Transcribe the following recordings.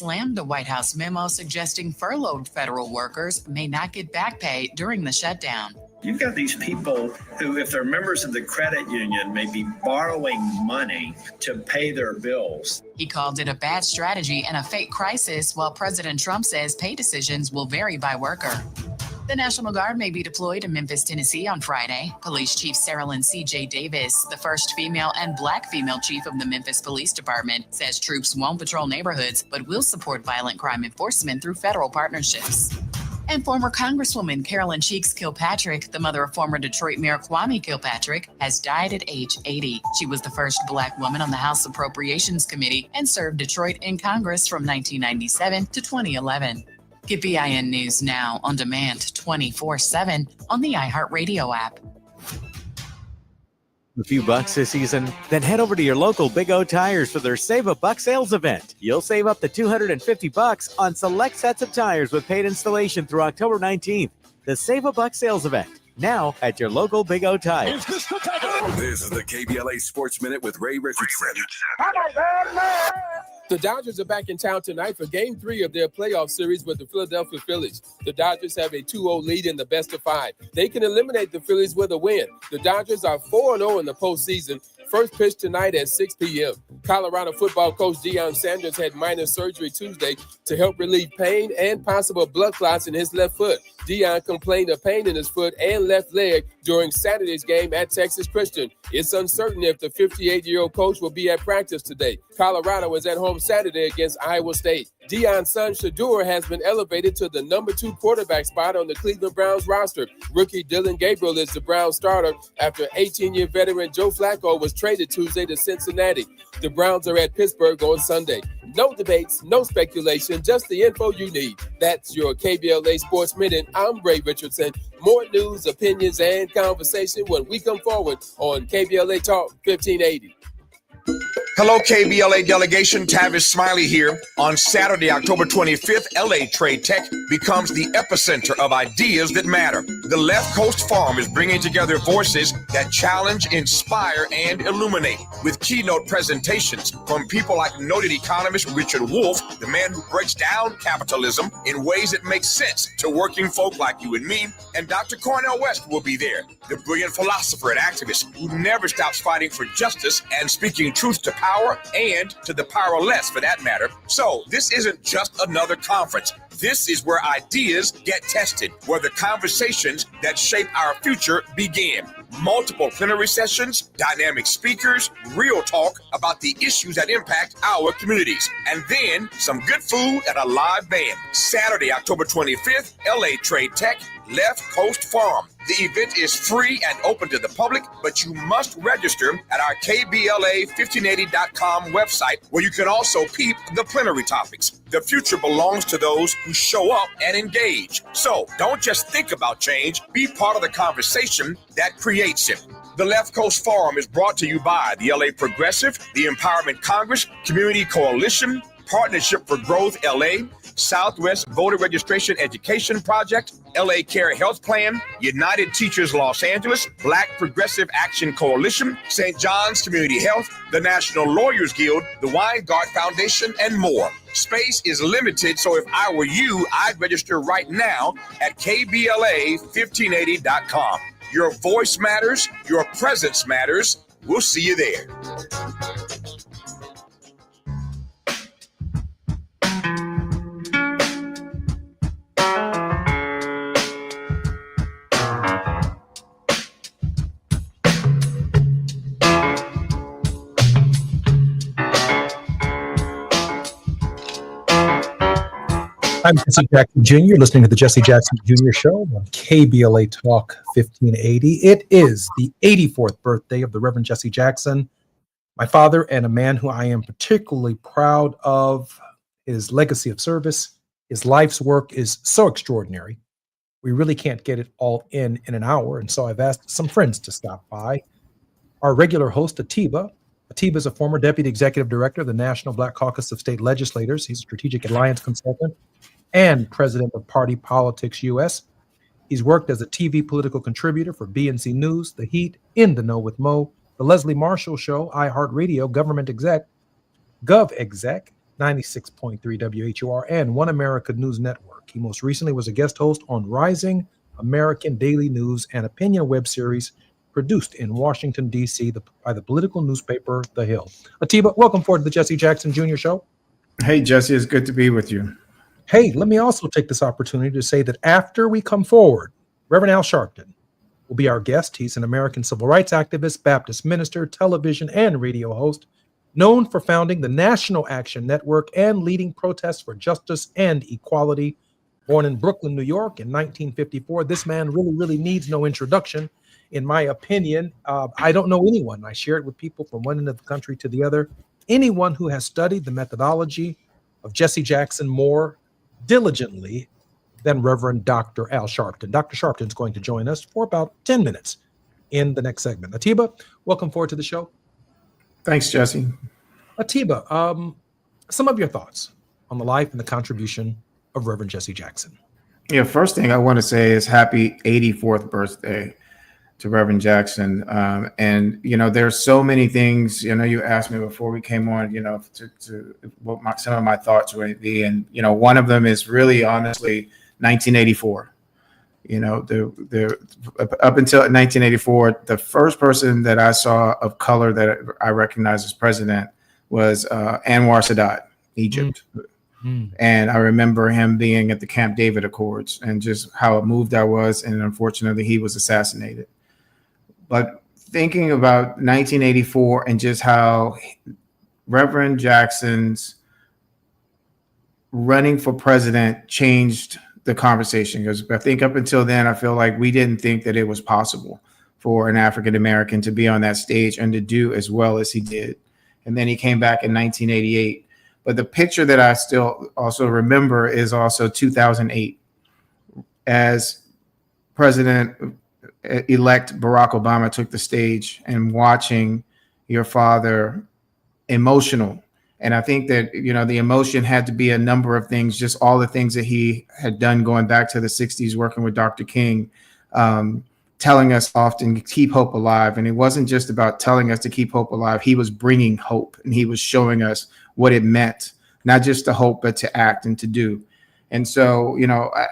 slammed a White House memo suggesting furloughed federal workers may not get back pay during the shutdown. You've got these people who, if they're members of the credit union, may be borrowing money to pay their bills. He called it a bad strategy and a fake crisis, while President Trump says pay decisions will vary by worker. The National Guard may be deployed in Memphis, Tennessee on Friday. Police Chief Saralyn C.J. Davis, the first female and Black female chief of the Memphis Police Department, says troops won't patrol neighborhoods, but will support violent crime enforcement through federal partnerships. And former Congresswoman Carolyn Cheeks Kilpatrick, the mother of former Detroit Mayor Kwame Kilpatrick, has died at age 80. She was the first Black woman on the House Appropriations Committee and served Detroit in Congress from 1997 to 2011. Get BIN News now on demand 24/7 on the iHeartRadio app. A few bucks this season? Then head over to your local Big O Tires for their Save a Buck sales event. You'll save up to $250 on select sets of tires with paid installation through October 19th. The Save a Buck sales event, now at your local Big O Tires. This is the KBLA Sports Minute with Ray Richardson. The Dodgers are back in town tonight for Game 3 of their playoff series with the Philadelphia Phillies. The Dodgers have a 2-0 lead in the best of 5. They can eliminate the Phillies with a win. The Dodgers are 4-0 in the postseason. First pitch tonight at 6 p.m. Colorado football coach Deion Sanders had minor surgery Tuesday to help relieve pain and possible blood clots in his left foot. Deion complained of pain in his foot and left leg during Saturday's game at Texas Christian. It's uncertain if the 58-year-old coach will be at practice today. Colorado is at home Saturday against Iowa State. Deion's son Shador has been elevated to the number 2 quarterback spot on the Cleveland Browns roster. Rookie Dylan Gabriel is the Browns starter after 18-year veteran Joe Flacco was traded Tuesday to Cincinnati. The Browns are at Pittsburgh on Sunday. No debates, no speculation, just the info you need. That's your KBLA Sports Minute. I'm Ray Richardson. More news, opinions, and conversation when we come forward on KBLA Talk 1580. Hello, KBLA delegation. Tavis Smiley here. On Saturday, October 25th, LA Trade Tech becomes the epicenter of ideas that matter. The Left Coast Forum is bringing together voices that challenge, inspire, and illuminate with keynote presentations from people like noted economist Richard Wolff, the man who breaks down capitalism in ways that make sense to working folk like you and me, and Dr. Cornel West will be there, the brilliant philosopher and activist who never stops fighting for justice and speaking truth to power and to the powerless for that matter. So this isn't just another conference. This is where ideas get tested, where the conversations that shape our future begin. Multiple plenary sessions, dynamic speakers, real talk about the issues that impact our communities, and then some good food and a live band. Saturday, October 25th, LA Trade Tech, Left Coast Forum. The event is free and open to the public, but you must register at our KBLA1580.com website, where you can also peep the plenary topics. The future belongs to those who show up and engage. So don't just think about change, be part of the conversation that creates it. The Left Coast Forum is brought to you by the LA Progressive, the Empowerment Congress, Community Coalition, Partnership for Growth LA, Southwest Voter Registration Education Project, LA Care Health Plan, United Teachers Los Angeles, Black Progressive Action Coalition, St. John's Community Health, the National Lawyers Guild, the Weingart Foundation, and more. Space is limited, so if I were you, I'd register right now at KBLA1580.com. Your voice matters, your presence matters. We'll see you there. I'm Jesse Jackson Jr., listening to the Jesse Jackson Jr. Show on KBLA Talk 1580. It is the 84th birthday of the Reverend Jesse Jackson, my father, and a man who I am particularly proud of. His legacy of service, his life's work is so extraordinary. We really can't get it all in an hour, and so I've asked some friends to stop by. Our regular host, Atiba. Atiba is a former deputy executive director of the National Black Caucus of State Legislators. He's a strategic alliance consultant and president of Party Politics US. He's worked as a TV political contributor for BNC News, The Heat, In the Know with Mo, The Leslie Marshall Show, iHeartRadio, Government Exec, Gov Exec, 96.3 WHUR, and One America News Network. He most recently was a guest host on Rising American Daily News, an opinion web series produced in Washington, D.C. By the political newspaper The Hill. Atiba, welcome forward to the Jesse Jackson Jr. Show. Hey, Jesse, it's good to be with you. Hey, let me also take this opportunity to say that after we come forward, Reverend Al Sharpton will be our guest. He's an American civil rights activist, Baptist minister, television and radio host, known for founding the National Action Network and leading protests for justice and equality. Born in Brooklyn, New York in 1954, this man really needs no introduction, in my opinion. I don't know anyone, I share it with people from one end of the country to the other, anyone who has studied the methodology of Jesse Jackson more diligently than Reverend Dr. Al Sharpton. Dr. Sharpton is going to join us for about 10 minutes in the next segment. Atiba, welcome forward to the show. Thanks, Jesse. Atiba, some of your thoughts on the life and the contribution of Reverend Jesse Jackson. Yeah, first thing I want to say is happy 84th birthday to Reverend Jackson. And, there's so many things, you asked me before we came on, to what some of my thoughts would be. And, one of them is really honestly 1984. Up until 1984, the first person that I saw of color that I recognized as president was Anwar Sadat, Egypt. And I remember him being at the Camp David Accords and just how moved I was. And unfortunately, he was assassinated. But thinking about 1984 and just how Reverend Jackson's running for president changed the conversation, because I think up until then, I feel like we didn't think that it was possible for an African American to be on that stage and to do as well as he did. And then he came back in 1988. But the picture that I still also remember is also 2008 as President-elect Barack Obama took the stage and watching your father emotional. And I think that, the emotion had to be a number of things, just all the things that he had done going back to the 60s, working with Dr. King, telling us often to keep hope alive. And it wasn't just about telling us to keep hope alive. He was bringing hope, and he was showing us what it meant, not just to hope, but to act and to do. And so,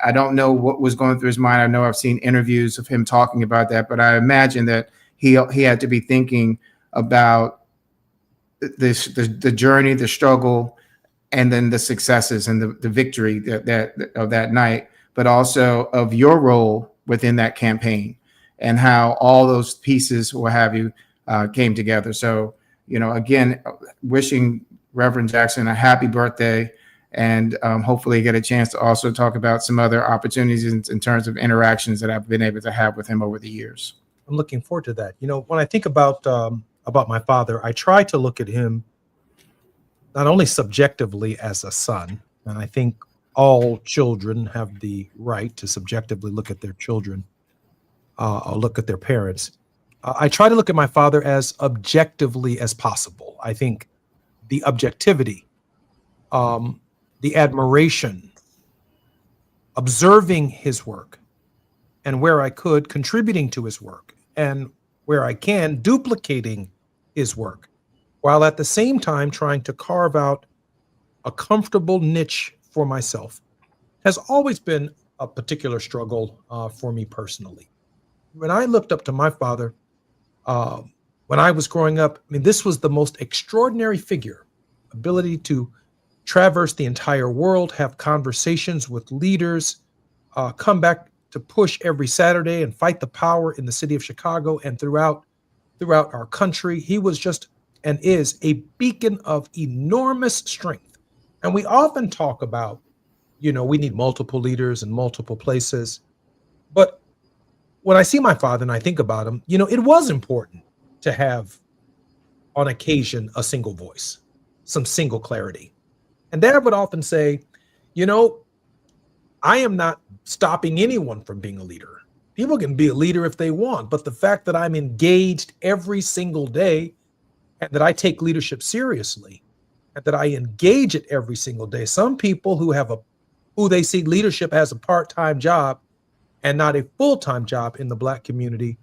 I don't know what was going through his mind. I know I've seen interviews of him talking about that, but I imagine that he had to be thinking about the journey, the struggle, and then the successes and the victory of that night, but also of your role within that campaign and how all those pieces, what have you, came together. So, again, wishing Reverend Jackson a happy birthday, and hopefully get a chance to also talk about some other opportunities in terms of interactions that I've been able to have with him over the years. I'm looking forward to that. When I think about my father, I try to look at him not only subjectively as a son, and I think all children have the right to subjectively look at their children, or look at their parents. I try to look at my father as objectively as possible. I think the objectivity, the admiration, observing his work, and where I could, contributing to his work, and where I can, duplicating his work, while at the same time trying to carve out a comfortable niche for myself, has always been a particular struggle for me personally. When I looked up to my father, when I was growing up, this was the most extraordinary figure, ability to traverse the entire world, have conversations with leaders, come back to push every Saturday and fight the power in the city of Chicago and throughout our country. He was just and is a beacon of enormous strength. And we often talk about, we need multiple leaders in multiple places. But when I see my father and I think about him, it was important to have, on occasion, a single voice, some single clarity. And Dad would often say, I am not stopping anyone from being a leader. People can be a leader if they want, but the fact that I'm engaged every single day and that I take leadership seriously and that I engage it every single day. Some people who they see leadership as a part-time job and not a full-time job in the Black community,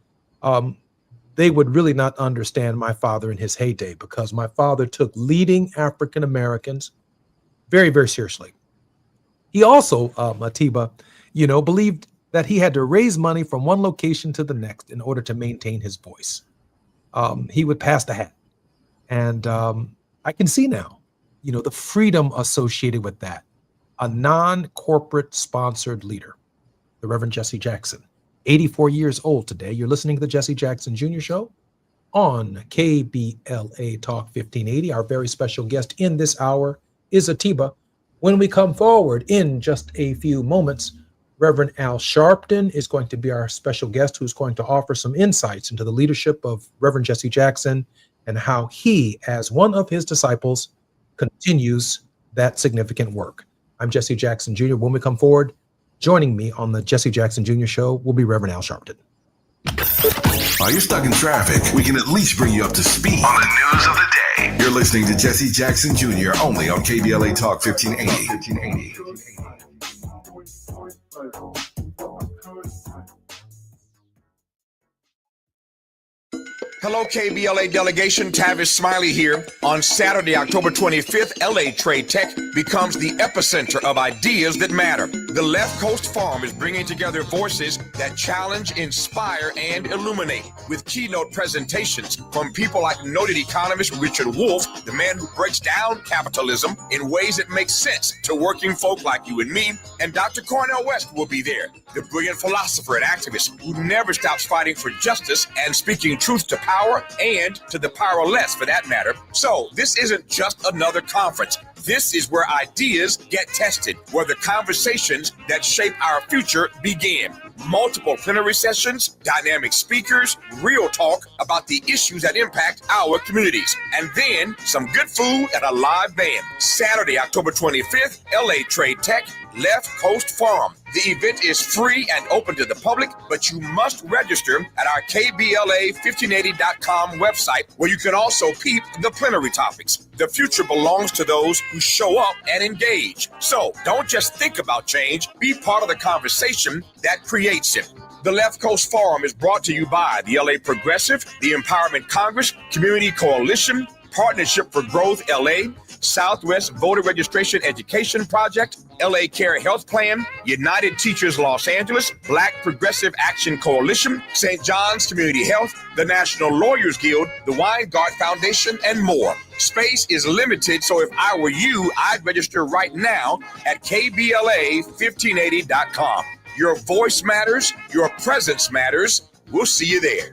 they would really not understand my father in his heyday, because my father took leading African Americans very, very seriously. He also, Atiba, believed that he had to raise money from one location to the next in order to maintain his voice. He would pass the hat. And I can see now, the freedom associated with that. A non-corporate sponsored leader, the Reverend Jesse Jackson, 84 years old today. You're listening to the Jesse Jackson Jr. Show on KBLA Talk 1580. Our very special guest in this hour is Atiba. When we come forward in just a few moments, Reverend Al Sharpton is going to be our special guest who's going to offer some insights into the leadership of Reverend Jesse Jackson and how he, as one of his disciples, continues that significant work. I'm Jesse Jackson Jr. When we come forward, joining me on the Jesse Jackson Jr. Show will be Reverend Al Sharpton. While you're stuck in traffic, we can at least bring you up to speed on the news of the day. You're listening to Jesse Jackson Jr. only on KBLA Talk 1580. Hello, KBLA delegation. Tavis Smiley here. On Saturday, October 25th, LA Trade Tech becomes the epicenter of ideas that matter. The Left Coast Forum is bringing together voices that challenge, inspire, and illuminate with keynote presentations from people like noted economist Richard Wolff, the man who breaks down capitalism in ways that make sense to working folk like you and me, and Dr. Cornel West will be there, the brilliant philosopher and activist who never stops fighting for justice and speaking truth to power and to the powerless for that matter. So this isn't just another conference. This is where ideas get tested, where the conversations that shape our future begin. Multiple plenary sessions, dynamic speakers, real talk about the issues that impact our communities, and then some good food and a live band. Saturday, October 25th, LA Trade Tech, Left Coast Forum. The event is free and open to the public, but you must register at our KBLA1580.com website, where you can also peep the plenary topics. The future belongs to those who show up and engage. So don't just think about change, be part of the conversation that creates it. The Left Coast Forum is brought to you by the LA Progressive, the Empowerment Congress, Community Coalition, Partnership for Growth LA, Southwest Voter Registration Education Project, LA Care Health Plan, United Teachers Los Angeles, Black Progressive Action Coalition, St. John's Community Health, the National Lawyers Guild, the Weingart Foundation, and more. Space is limited, so if I were you, I'd register right now at KBLA1580.com. Your voice matters, your presence matters. We'll see you there.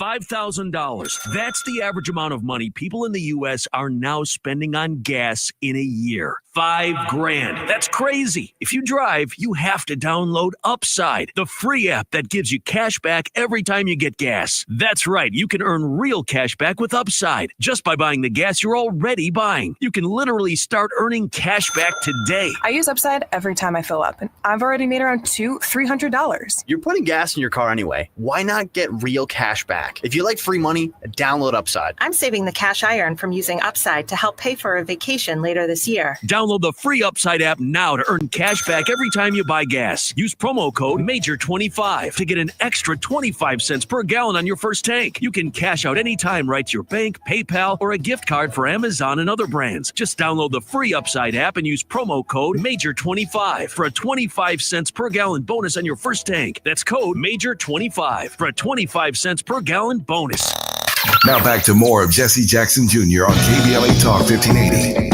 $5,000. That's the average amount of money people in the U.S. are now spending on gas in a year. $5,000. That's crazy. If you drive, you have to download Upside, the free app that gives you cash back every time you get gas. That's right. You can earn real cash back with Upside just by buying the gas you're already buying. You can literally start earning cash back today. I use Upside every time I fill up, and I've already made around $200-$300. You're putting gas in your car anyway. Why not get real cash back? If you like free money, download Upside. I'm saving the cash I earn from using Upside to help pay for a vacation later this year. Download the free Upside app now to earn cash back every time you buy gas. Use promo code MAJOR25 to get an extra 25 cents per gallon on your first tank. You can cash out anytime right to your bank, PayPal, or a gift card for Amazon and other brands. Just download the free Upside app and use promo code MAJOR25 for a 25 cents per gallon bonus on your first tank. That's code MAJOR25 for a 25 cents per gallon bonus. Now back to more of Jesse Jackson Jr. on KBLA Talk 1580.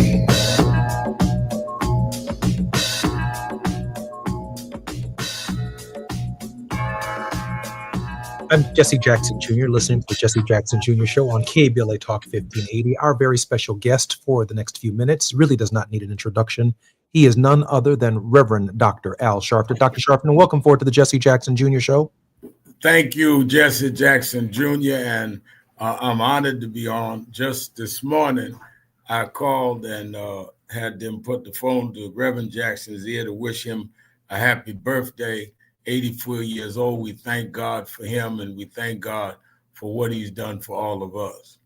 I'm Jesse Jackson Jr., listening to the Jesse Jackson Jr. Show on KBLA Talk 1580. Our very special guest for the next few minutes really does not need an introduction. He is none other than Reverend Dr. Al Sharpton. Dr. Sharpton, welcome forward to the Jesse Jackson Jr. Show. Thank you, Jesse Jackson Jr., and I'm honored to be on. Just this morning, I called and had them put the phone to Reverend Jackson's ear to wish him a happy birthday. 84 years old. We thank God for him, and we thank God for what he's done for all of us.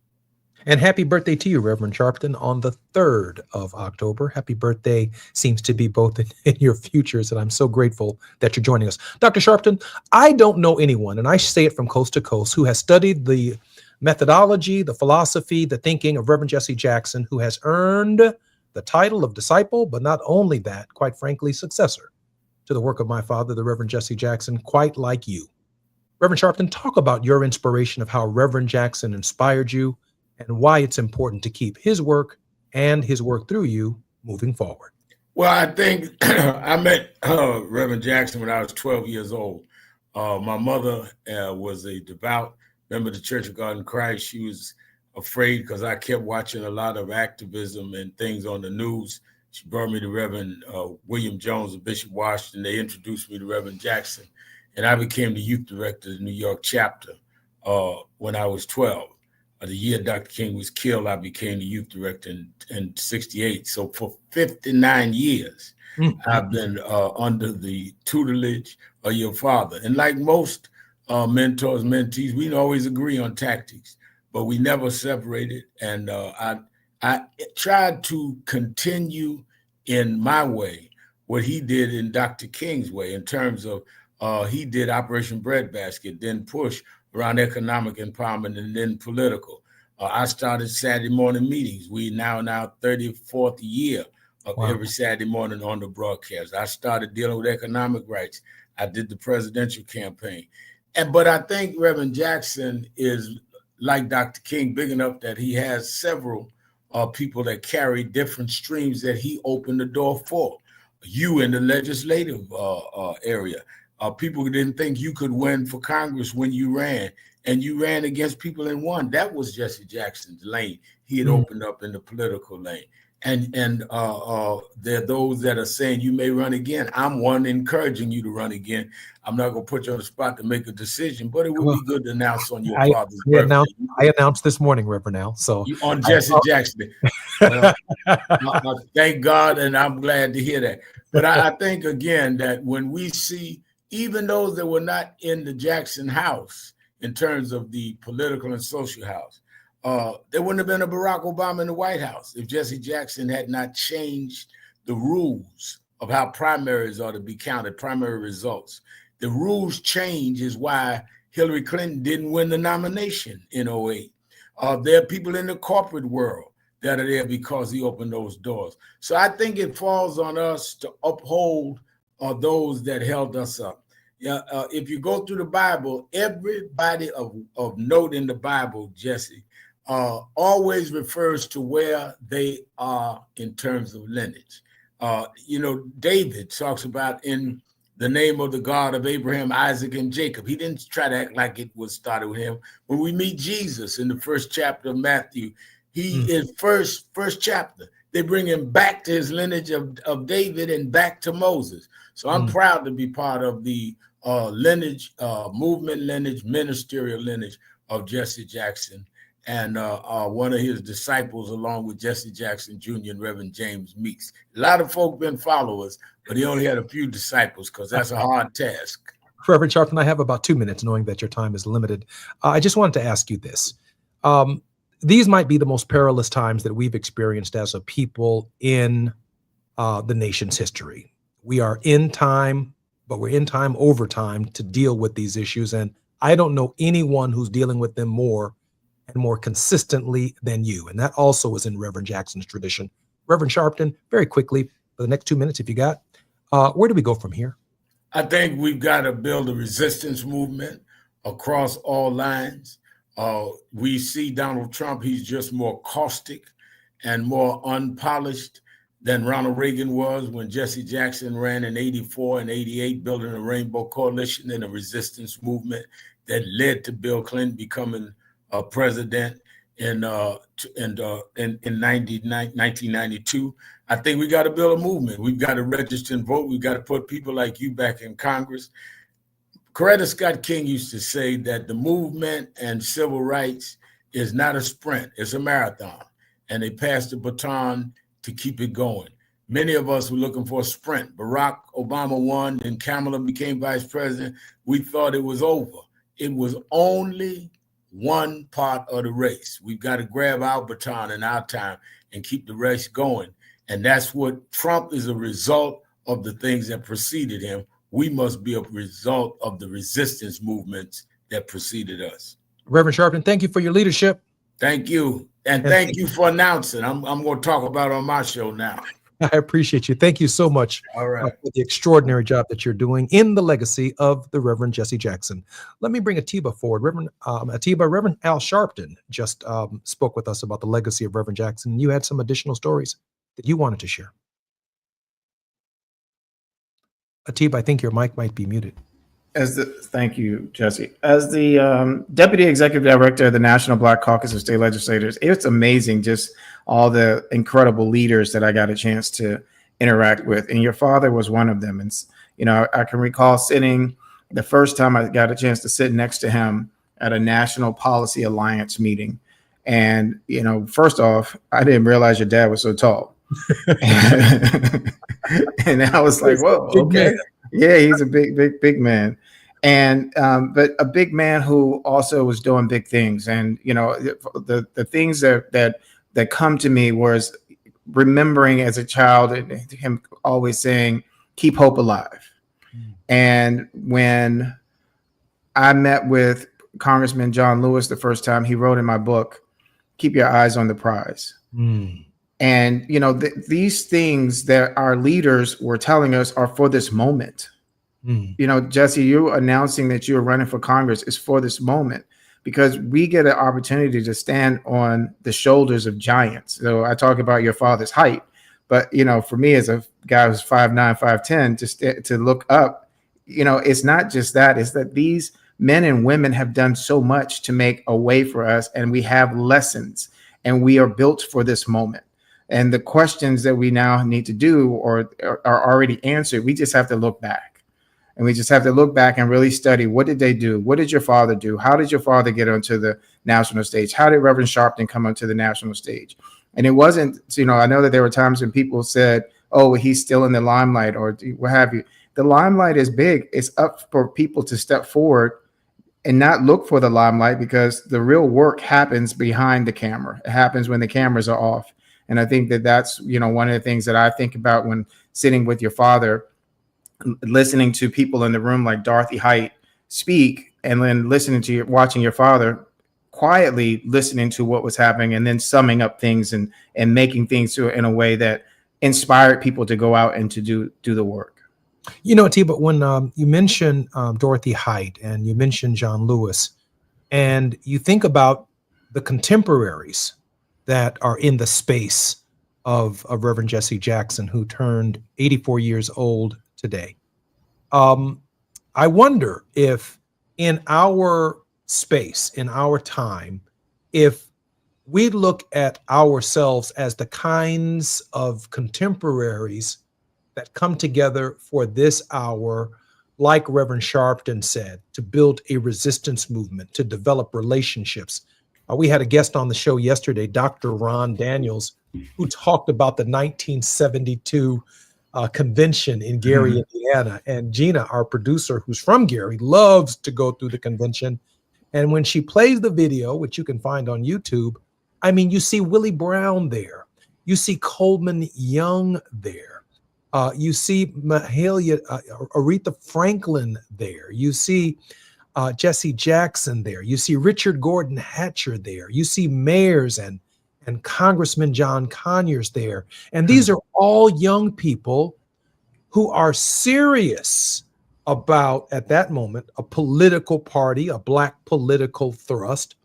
And happy birthday to you, Reverend Sharpton, on the 3rd of October. Happy birthday seems to be both in your futures, and I'm so grateful that you're joining us. Dr. Sharpton, I don't know anyone, and I say it from coast to coast, who has studied the methodology, the philosophy, the thinking of Reverend Jesse Jackson, who has earned the title of disciple, but not only that, quite frankly, successor to the work of my father, the Reverend Jesse Jackson, quite like you. Reverend Sharpton, talk about your inspiration of how Reverend Jackson inspired you and why it's important to keep his work and his work through you moving forward. Well, I think I met Reverend Jackson when I was 12 years old. My mother was a devout member of the Church of God in Christ. She was afraid because I kept watching a lot of activism and things on the news. She brought me to Reverend William Jones and Bishop Washington. They introduced me to Reverend Jackson, and I became the youth director of the New York chapter when I was 12. The year Dr. King was killed, I became the youth director in 68. So for 59 years, I've been under the tutelage of your father. And like most mentors, mentees, we always agree on tactics, but we never separated. And I tried to continue in my way what he did in Dr. King's way in terms of he did Operation Breadbasket, then push around economic empowerment, and then political. I started Saturday morning meetings. We now 34th year of every Saturday morning on the broadcast. I started dealing with economic rights. I did the presidential campaign. But I think Reverend Jackson is like Dr. King, big enough that he has several people that carry different streams that he opened the door for. You in the legislative area. People didn't think you could win for Congress when you ran, and you ran against people and won. That was Jesse Jackson's lane. He had opened up in the political lane. And there are those that are saying you may run again. I'm one encouraging you to run again. I'm not going to put you on the spot to make a decision, but it would be good to announce on your father's birthday. I announced this morning, Reverend Al. So on Jesse Jackson. Thank God, and I'm glad to hear that. But I think, again, that when we see even those that were not in the Jackson house in terms of the political and social house, there wouldn't have been a Barack Obama in the White House if Jesse Jackson had not changed the rules of how primaries are to be counted, primary results. The rules change is why Hillary Clinton didn't win the nomination in 2008. There are people in the corporate world that are there because he opened those doors. So I think it falls on us to uphold those that held us up. If you go through the Bible, everybody of note in the Bible, Jesse, always refers to where they are in terms of lineage. David talks about in the name of the God of Abraham, Isaac, and Jacob. He didn't try to act like it was started with him. When we meet Jesus in the first chapter of Matthew, he is first chapter. They bring him back to his lineage of David and back to Moses. So I'm proud to be part of the lineage, movement lineage, ministerial lineage of Jesse Jackson, and one of his disciples, along with Jesse Jackson Jr. and Reverend James Meeks. A lot of folk been followers, but he only had a few disciples because that's a hard task. Reverend Sharpton, I have about 2 minutes, knowing that your time is limited. I just wanted to ask you this. These might be the most perilous times that we've experienced as a people in the nation's history. We are in time, but we're in time over time to deal with these issues. And I don't know anyone who's dealing with them more and more consistently than you. And that also is in Reverend Jackson's tradition. Reverend Sharpton, very quickly, for the next 2 minutes, if you got, where do we go from here? I think we've got to build a resistance movement across all lines. We see Donald Trump, he's just more caustic and more unpolished than Ronald Reagan was when Jesse Jackson ran in 84 and 88, building a Rainbow Coalition and a resistance movement that led to Bill Clinton becoming president in 1992. I think we got to build a movement. We've got to register and vote. We've got to put people like you back in Congress. Coretta Scott King used to say that the movement and civil rights is not a sprint, it's a marathon. And they passed the baton to keep it going. Many of us were looking for a sprint. Barack Obama won, and Kamala became vice president. We thought it was over. It was only one part of the race. We've got to grab our baton in our time and keep the race going. And that's what Trump is a result of the things that preceded him. We must be a result of the resistance movements that preceded us. Reverend Sharpton, thank you for your leadership. Thank you. And thank you for announcing. I'm going to talk about on my show now. I appreciate you. Thank you so much for the extraordinary job that you're doing in the legacy of the Reverend Jesse Jackson. Let me bring Atiba forward. Reverend Al Sharpton just spoke with us about the legacy of Reverend Jackson. You had some additional stories that you wanted to share. Atiba, I think your mic might be muted. Thank you, Jesse. As the Deputy Executive Director of the National Black Caucus of State Legislators, it's amazing just all the incredible leaders that I got a chance to interact with. And your father was one of them. And, I can recall sitting the first time I got a chance to sit next to him at a National Policy Alliance meeting. And, first off, I didn't realize your dad was so tall. And I was like, whoa, okay. Yeah, he's a big man. And but a big man who also was doing big things. And the things that come to me was remembering as a child and him always saying, keep hope alive. And when I met with Congressman John Lewis the first time, he wrote in my book, keep your eyes on the prize. And, these things that our leaders were telling us are for this moment. Jesse, you announcing that you're running for Congress is for this moment, because we get an opportunity to stand on the shoulders of giants. So I talk about your father's height, but, for me as a guy who's 5'9", 5'10", just to look up, it's not just that, it's that these men and women have done so much to make a way for us, and we have lessons, and we are built for this moment. And the questions that we now need to do or are already answered, we just have to look back. And we just have to look back and really study, what did they do? What did your father do? How did your father get onto the national stage? How did Reverend Sharpton come onto the national stage? And it wasn't, I know that there were times when people said, oh, well, he's still in the limelight or what have you. The limelight is big. It's up for people to step forward and not look for the limelight, because the real work happens behind the camera. It happens when the cameras are off. And I think that that's, one of the things that I think about when sitting with your father, listening to people in the room like Dorothy Height speak, and then watching your father quietly listening to what was happening, and then summing up things and making things in a way that inspired people to go out and to do the work. Atiba, when you mentioned Dorothy Height and you mentioned John Lewis, and you think about the contemporaries that are in the space of Reverend Jesse Jackson, who turned 84 years old today. I wonder if in our space, in our time, if we look at ourselves as the kinds of contemporaries that come together for this hour, like Reverend Sharpton said, to build a resistance movement, to develop relationships. We had a guest on the show yesterday, Dr. Ron Daniels, who talked about the 1972 convention in Gary, Indiana. And Gina, our producer, who's from Gary, loves to go through the convention. And when she plays the video, which you can find on YouTube, you see Willie Brown there. You see Coleman Young there. You see Mahalia, Aretha Franklin there. You see Jesse Jackson there. You see Richard Gordon Hatcher there. You see mayors and Congressman John Conyers there. And these are all young people who are serious about, at that moment, a political party, a Black political thrust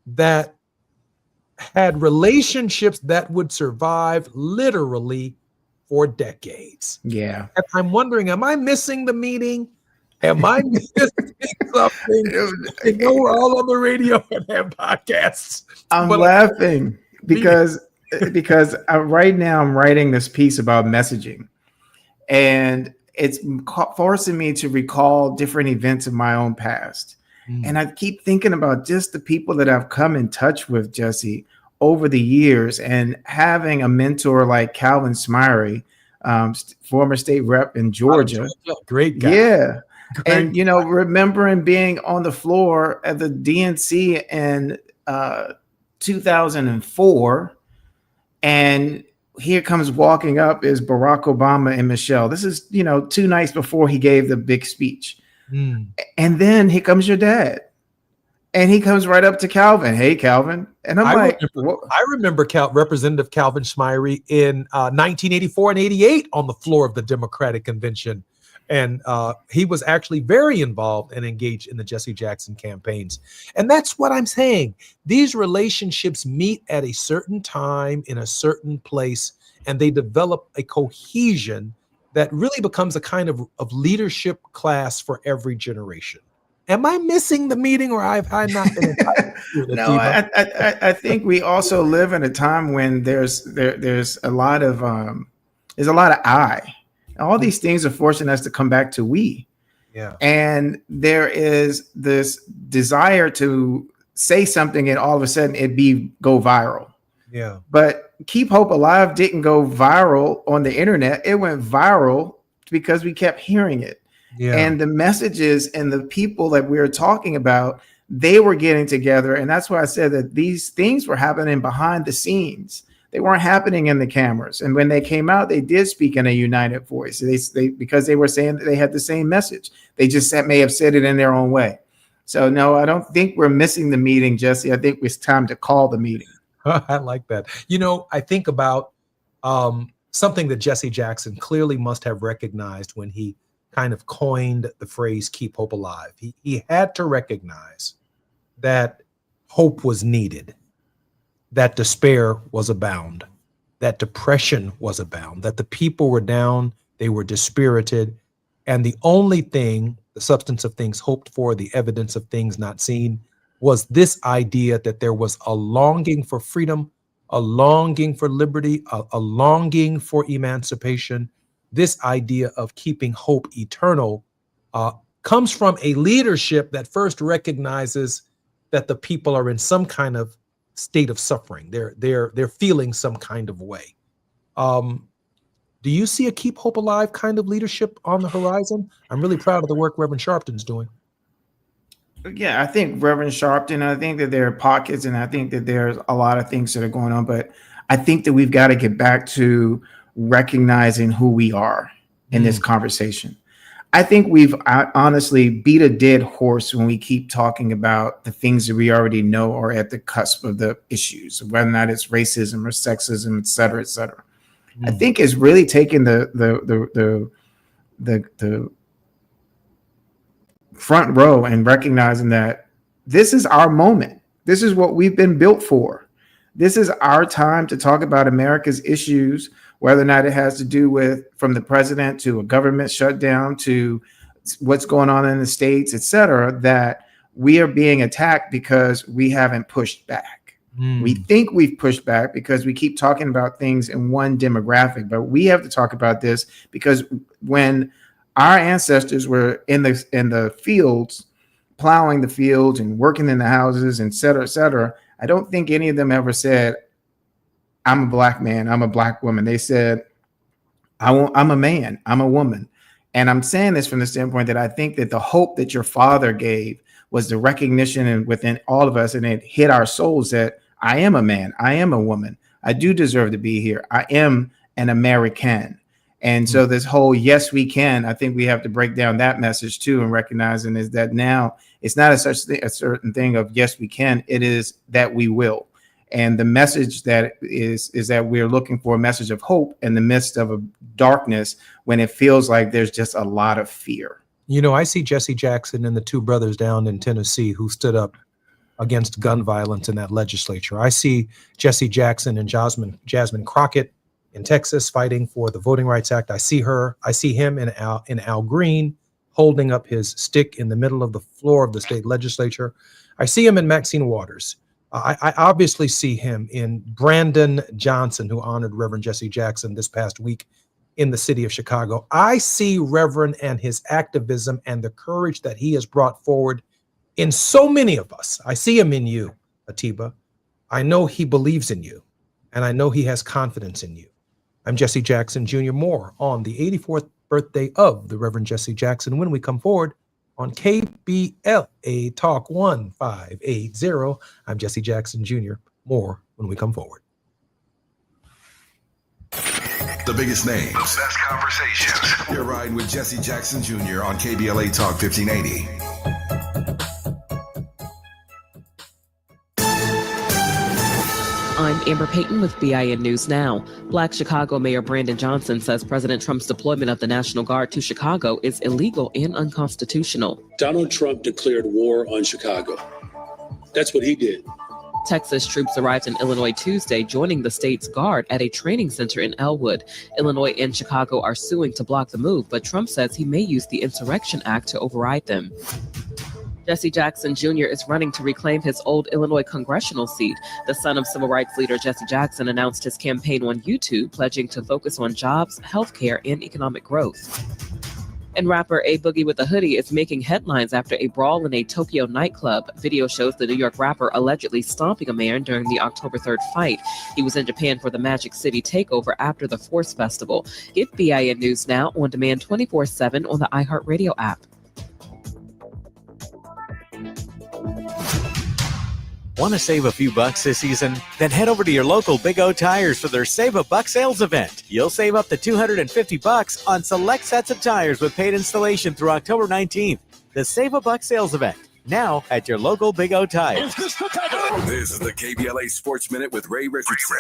that had relationships that would survive literally for decades. Yeah. And I'm wondering, am I missing the meeting? Am I missing something? We're all on the radio and have podcasts. I'm laughing because right now I'm writing this piece about messaging, and it's forcing me to recall different events of my own past. And I keep thinking about just the people that I've come in touch with, Jesse, over the years, and having a mentor like Calvin Smyrie, former state rep in Georgia. Great guy. Yeah. And, remembering being on the floor at the DNC in 2004, and here comes walking up is Barack Obama and Michelle. This is, 2 nights before he gave the big speech. And then here comes your dad. And he comes right up to Calvin. Hey, Calvin. And I remember Representative Calvin Schmeiry in 1984 and 88 on the floor of the Democratic Convention. And he was actually very involved and engaged in the Jesse Jackson campaigns. And that's what I'm saying. These relationships meet at a certain time in a certain place, and they develop a cohesion that really becomes a kind of leadership class for every generation. Am I missing the meeting, or have I not been invited? No, I think we also live in a time when there's a lot of I. All these things are forcing us to come back to we. Yeah. And there is this desire to say something and all of a sudden go viral. Yeah. But Keep Hope Alive didn't go viral on the internet. It went viral because we kept hearing it. Yeah. And the messages and the people that we were talking about, they were getting together. And that's why I said that these things were happening behind the scenes. They weren't happening in the cameras. And when they came out, they did speak in a united voice. They because they were saying that they had the same message. They just may have said it in their own way. So no, I don't think we're missing the meeting, Jesse. I think it's time to call the meeting. I like that. I think about something that Jesse Jackson clearly must have recognized when he kind of coined the phrase "keep hope alive." He had to recognize that hope was needed, that despair was abound, that depression was abound, that the people were down, they were dispirited, and the only thing, the substance of things hoped for, the evidence of things not seen, was this idea that there was a longing for freedom, a longing for liberty, a longing for emancipation. This idea of keeping hope eternal comes from a leadership that first recognizes that the people are in some kind of state of suffering. They're feeling some kind of way. Do you see a Keep Hope Alive kind of leadership on the horizon? I'm really proud of the work Reverend Sharpton's doing. Yeah, I think Reverend Sharpton, I think that there are pockets, and I think that there's a lot of things that are going on, but I think that we've got to get back to recognizing who we are in this conversation. I think we've honestly beat a dead horse when we keep talking about the things that we already know are at the cusp of the issues, whether or not it's racism or sexism, et cetera, et cetera. I think it's really taking the front row and recognizing that this is our moment. This is what we've been built for. This is our time to talk about America's issues, whether or not it has to do with from the president to a government shutdown to what's going on in the states, et cetera, that we are being attacked because we haven't pushed back. We think we've pushed back because we keep talking about things in one demographic, but we have to talk about this because when our ancestors were in the fields, plowing the fields and working in the houses, et cetera, I don't think any of them ever said, I'm a black man, I'm a black woman. They said, I'm a man, I'm a woman. And I'm saying this from the standpoint that I think that the hope that your father gave was the recognition and within all of us, and it hit our souls that I am a man, I am a woman, I do deserve to be here, I am an American. And so this whole yes we can, I think we have to break down that message too, and recognizing is that now it's not a certain thing of yes we can, it is that we will. And the message that is that we're looking for a message of hope in the midst of a darkness when it feels like there's just a lot of fear. I see Jesse Jackson and the two brothers down in Tennessee who stood up against gun violence in that legislature. I see Jesse Jackson and Jasmine Crockett in Texas fighting for the Voting Rights Act. I see him in Al Green holding up his stick in the middle of the floor of the state legislature. I see him in Maxine Waters. I obviously see him in Brandon Johnson, who honored Reverend Jesse Jackson this past week in the city of Chicago. I see Reverend and his activism and the courage that he has brought forward in so many of us. I see him in you, Atiba. I know he believes in you, and I know he has confidence in you. I'm Jesse Jackson Jr. More on the 84th birthday of the Reverend Jesse Jackson when we come forward on KBLA Talk 1580. I'm Jesse Jackson Jr. More when we come forward. The biggest names, the best conversations. You're riding with Jesse Jackson Jr. on KBLA Talk 1580. Amber Payton with BIN News Now. Black Chicago Mayor Brandon Johnson says President Trump's deployment of the National Guard to Chicago is illegal and unconstitutional. Donald Trump declared war on Chicago. That's what he did. Texas troops arrived in Illinois Tuesday, joining the state's guard at a training center in Elwood. Illinois and Chicago are suing to block the move, but Trump says he may use the Insurrection Act to override them. Jesse Jackson Jr. is running to reclaim his old Illinois congressional seat. The son of civil rights leader Jesse Jackson announced his campaign on YouTube, pledging to focus on jobs, healthcare, and economic growth. And rapper A Boogie with a Hoodie is making headlines after a brawl in a Tokyo nightclub. Video shows the New York rapper allegedly stomping a man during the October 3rd fight. He was in Japan for the Magic City takeover after the Force Festival. Get BIN News Now on demand 24/7 on the iHeartRadio app. Want to save a few bucks this season? Then head over to your local Big O Tires for their Save a Buck sales event. You'll save up to $250 on select sets of tires with paid installation through October 19th. The Save a Buck sales event, now at your local Big O Tires. This is the KBLA Sports Minute with Ray Richardson.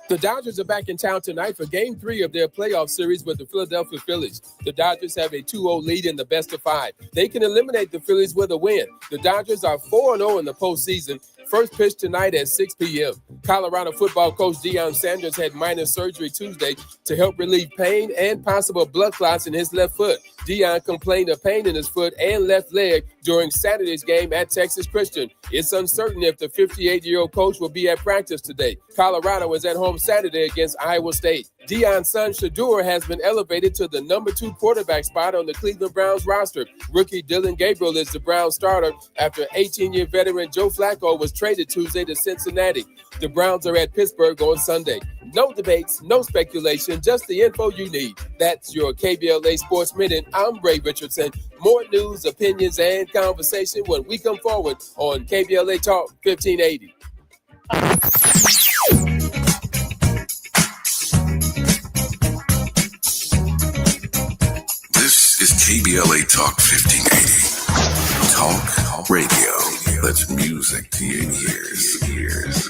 The Dodgers are back in town tonight for Game 3 of their playoff series with the Philadelphia Phillies. The Dodgers have a 2-0 lead in the best of 5. They can eliminate the Phillies with a win. The Dodgers are 4-0 in the postseason. First pitch tonight at 6 p.m. Colorado football coach Deion Sanders had minor surgery Tuesday to help relieve pain and possible blood clots in his left foot. Deion complained of pain in his foot and left leg during Saturday's game at Texas Christian. It's uncertain if the 58-year-old coach will be at practice today. Colorado is at home Saturday against Iowa State. Deion's son Shador has been elevated to the number 2 quarterback spot on the Cleveland Browns roster. Rookie Dylan Gabriel is the Browns starter after 18-year veteran Joe Flacco was traded Tuesday to Cincinnati. The Browns are at Pittsburgh on Sunday. No debates, no speculation, just the info you need. That's your KBLA Sports Minute. I'm Ray Richardson. More news, opinions, and conversation when we come forward on KBLA Talk 1580. This is KBLA Talk 1580. Talk radio. That's music to your ears.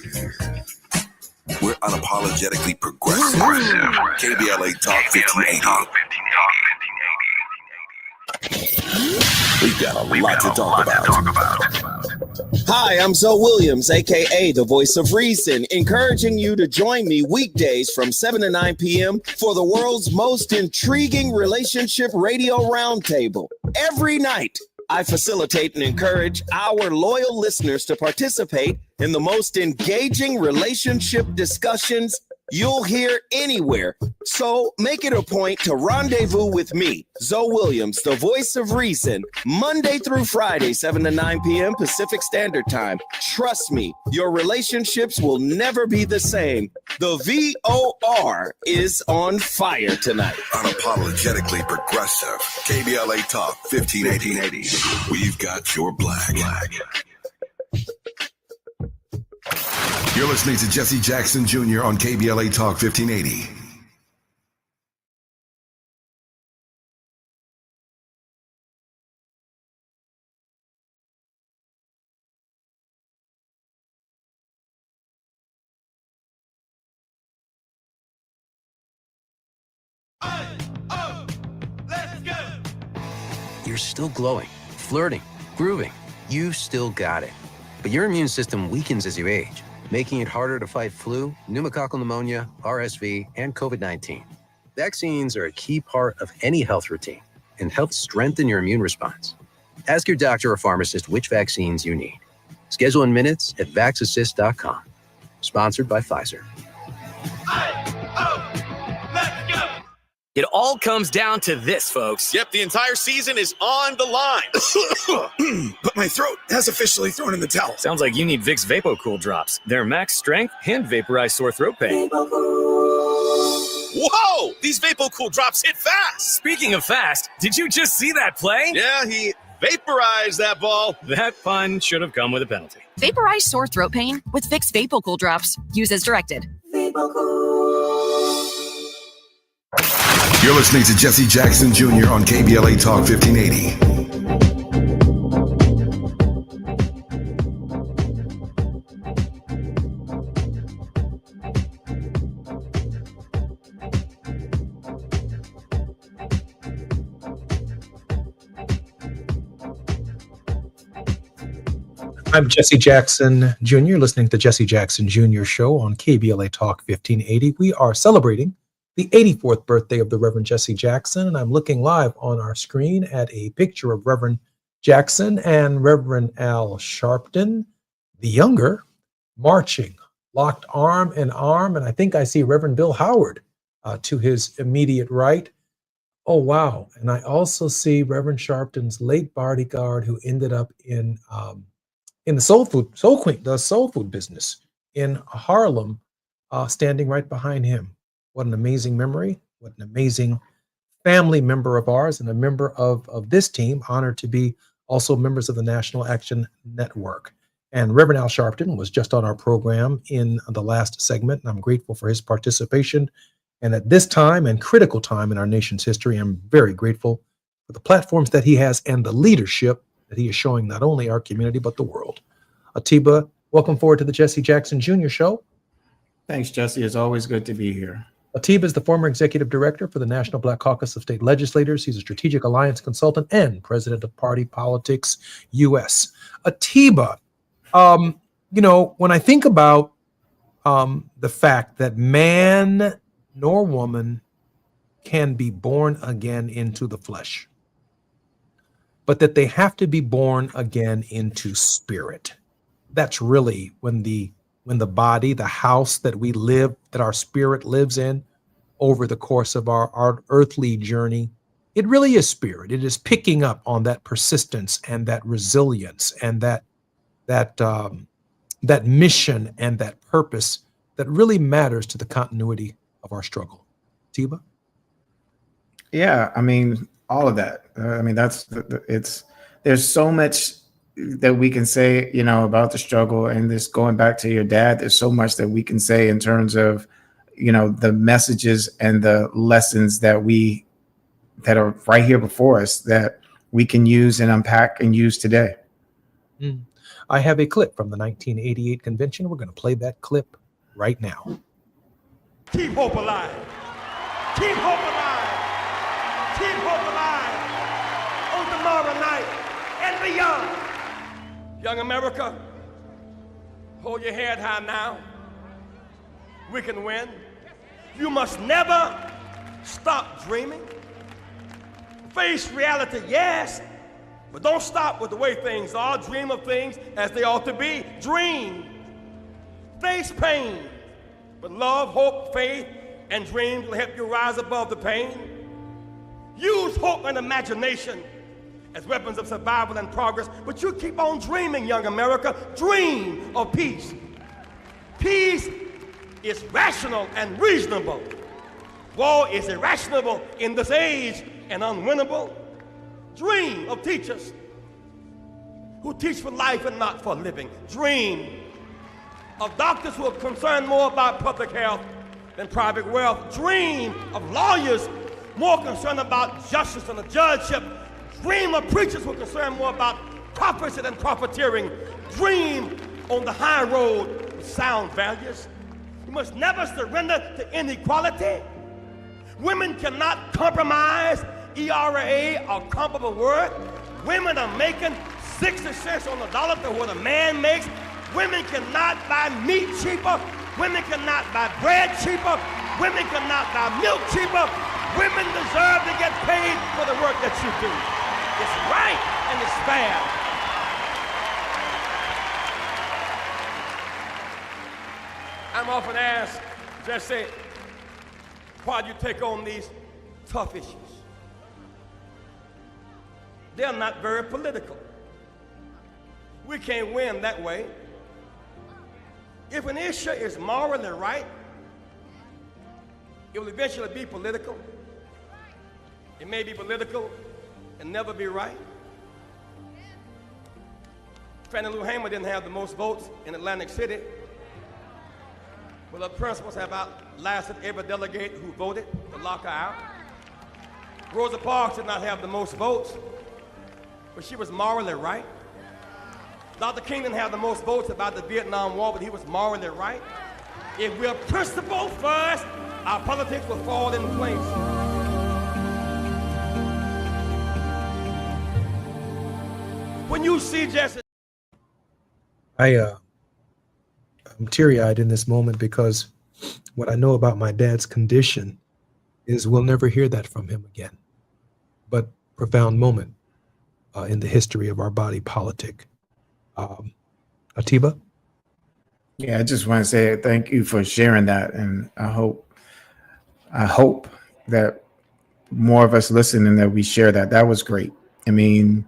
We're unapologetically progressive. KBLA Talk 1580. We've got a lot to talk about. Hi, I'm Zoe Williams, a.k.a. the Voice of Reason, encouraging you to join me weekdays from 7 to 9 p.m. for the world's most intriguing relationship radio roundtable. Every night, I facilitate and encourage our loyal listeners to participate in the most engaging relationship discussions you'll hear anywhere. So make it a point to rendezvous with me, Zoe Williams, the Voice of Reason, Monday through Friday, 7 to 9 p.m. Pacific Standard Time. Trust me, your relationships will never be the same. The VOR is on fire tonight. Unapologetically progressive. KBLA Talk 1580. We've got your black. You're listening to Jesse Jackson Jr. on KBLA Talk 1580. You're still glowing, flirting, grooving. You still got it. But your immune system weakens as you age, making it harder to fight flu, pneumococcal pneumonia, RSV, and COVID-19. Vaccines are a key part of any health routine and help strengthen your immune response. Ask your doctor or pharmacist which vaccines you need. Schedule in minutes at vaxassist.com. Sponsored by Pfizer. It all comes down to this, folks. Yep, the entire season is on the line. But my throat has officially thrown in the towel. Sounds like you need Vicks VapoCool drops. They're max strength and vaporize sore throat pain. Whoa! These VapoCool drops hit fast. Speaking of fast, did you just see that play? Yeah, he vaporized that ball. That pun should have come with a penalty. Vaporize sore throat pain with Vicks VapoCool drops. Use as directed. You're listening to Jesse Jackson Jr. on KBLA Talk 1580. I'm Jesse Jackson Jr., listening to Jesse Jackson Jr. Show on KBLA Talk 1580. We are celebrating the 84th birthday of the Reverend Jesse Jackson, and I'm looking live on our screen at a picture of Reverend Jackson and Reverend Al Sharpton, the younger, marching, locked arm in arm, and I think I see Reverend Bill Howard to his immediate right. Oh, wow. And I also see Reverend Sharpton's late bodyguard who ended up in the soul food business in Harlem, standing right behind him. What an amazing memory. What an amazing family member of ours and a member of this team, honored to be also members of the National Action Network. And Reverend Al Sharpton was just on our program in the last segment, and I'm grateful for his participation. And at this time and critical time in our nation's history, I'm very grateful for the platforms that he has and the leadership that he is showing not only our community, but the world. Atiba, welcome forward to the Jesse Jackson Jr. Show. Thanks, Jesse. It's always good to be here. Atiba is the former executive director for the National Black Caucus of State Legislators. He's a strategic alliance consultant and president of Party Politics US. Atiba, when I think about the fact that man nor woman can be born again into the flesh, but that they have to be born again into spirit. That's really when the body, the house that we live, that our spirit lives in over the course of our earthly journey, it really is spirit. It is picking up on that persistence and that resilience and that mission and that purpose that really matters to the continuity of our struggle. Tiba? Yeah, I mean, all of that. There's so much that we can say, about the struggle, and this going back to your dad, there's so much that we can say in terms of, the messages and the lessons that are right here before us that we can use and unpack and use today. I have a clip from the 1988 convention. We're going to play that clip right now. Keep hope alive. Keep hope alive. Keep hope alive on tomorrow night and beyond. Young America, hold your head high now. We can win. You must never stop dreaming. Face reality, yes, but don't stop with the way things are. Dream of things as they ought to be. Dream. Face pain, but love, hope, faith, and dreams will help you rise above the pain. Use hope and imagination as weapons of survival and progress, but you keep on dreaming, young America. Dream of peace. Peace is rational and reasonable. War is irrational in this age and unwinnable. Dream of teachers who teach for life and not for living. Dream of doctors who are concerned more about public health than private wealth. Dream of lawyers more concerned about justice and the judgeship. Dream of preachers who are concerned more about prophecy than profiteering. Dream on the high road with sound values. You must never surrender to inequality. Women cannot compromise ERA or comparable word. Women are making 60 cents on the dollar to what a man makes. Women cannot buy meat cheaper. Women cannot buy bread cheaper. Women cannot buy milk cheaper. Women deserve to get paid for the work that you do. It's right and it's fair. I'm often asked, Jesse, why do you take on these tough issues? They're not very political. We can't win that way. If an issue is morally right, it will eventually be political. It may be political and never be right. Fannie Lou Hamer didn't have the most votes in Atlantic City, but her principles have outlasted every delegate who voted to lock her out. Rosa Parks did not have the most votes, but she was morally right. Dr. King didn't have the most votes about the Vietnam War, but he was morally right. If we're principle first, our politics will fall in place. When you see Jesse, I'm teary-eyed in this moment because what I know about my dad's condition is we'll never hear that from him again. But profound moment in the history of our body politic. Atiba? Yeah, I just want to say thank you for sharing that, and I hope that more of us listen and that we share that. That was great. I mean,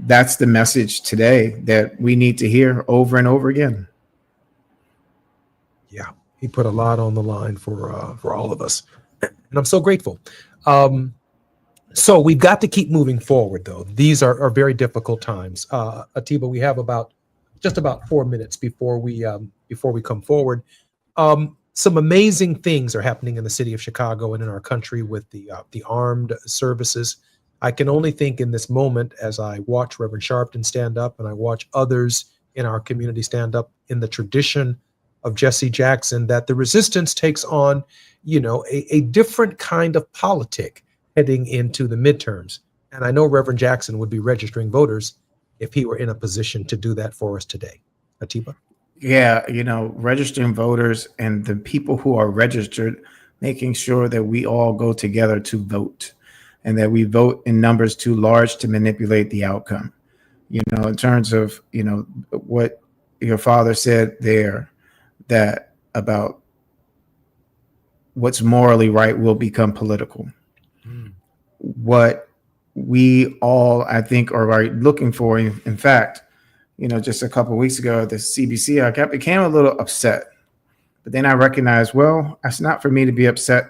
that's the message today that we need to hear over and over again. Yeah, he put a lot on the line for all of us, and I'm so grateful. So we've got to keep moving forward, though. These are very difficult times. Atiba, we have just about 4 minutes before we come forward. Some amazing things are happening in the city of Chicago and in our country with the armed services. I can only think in this moment, as I watch Reverend Sharpton stand up and I watch others in our community stand up in the tradition of Jesse Jackson, that the resistance takes on, a different kind of politic heading into the midterms. And I know Reverend Jackson would be registering voters if he were in a position to do that for us today. Atiba? Yeah, registering voters and the people who are registered, making sure that we all go together to vote and that we vote in numbers too large to manipulate the outcome. In terms of, what your father said there, that about what's morally right will become political. What we all, I think, are looking for. In fact, just a couple of weeks ago at the CBC, I became a little upset. But then I recognized, well, it's not for me to be upset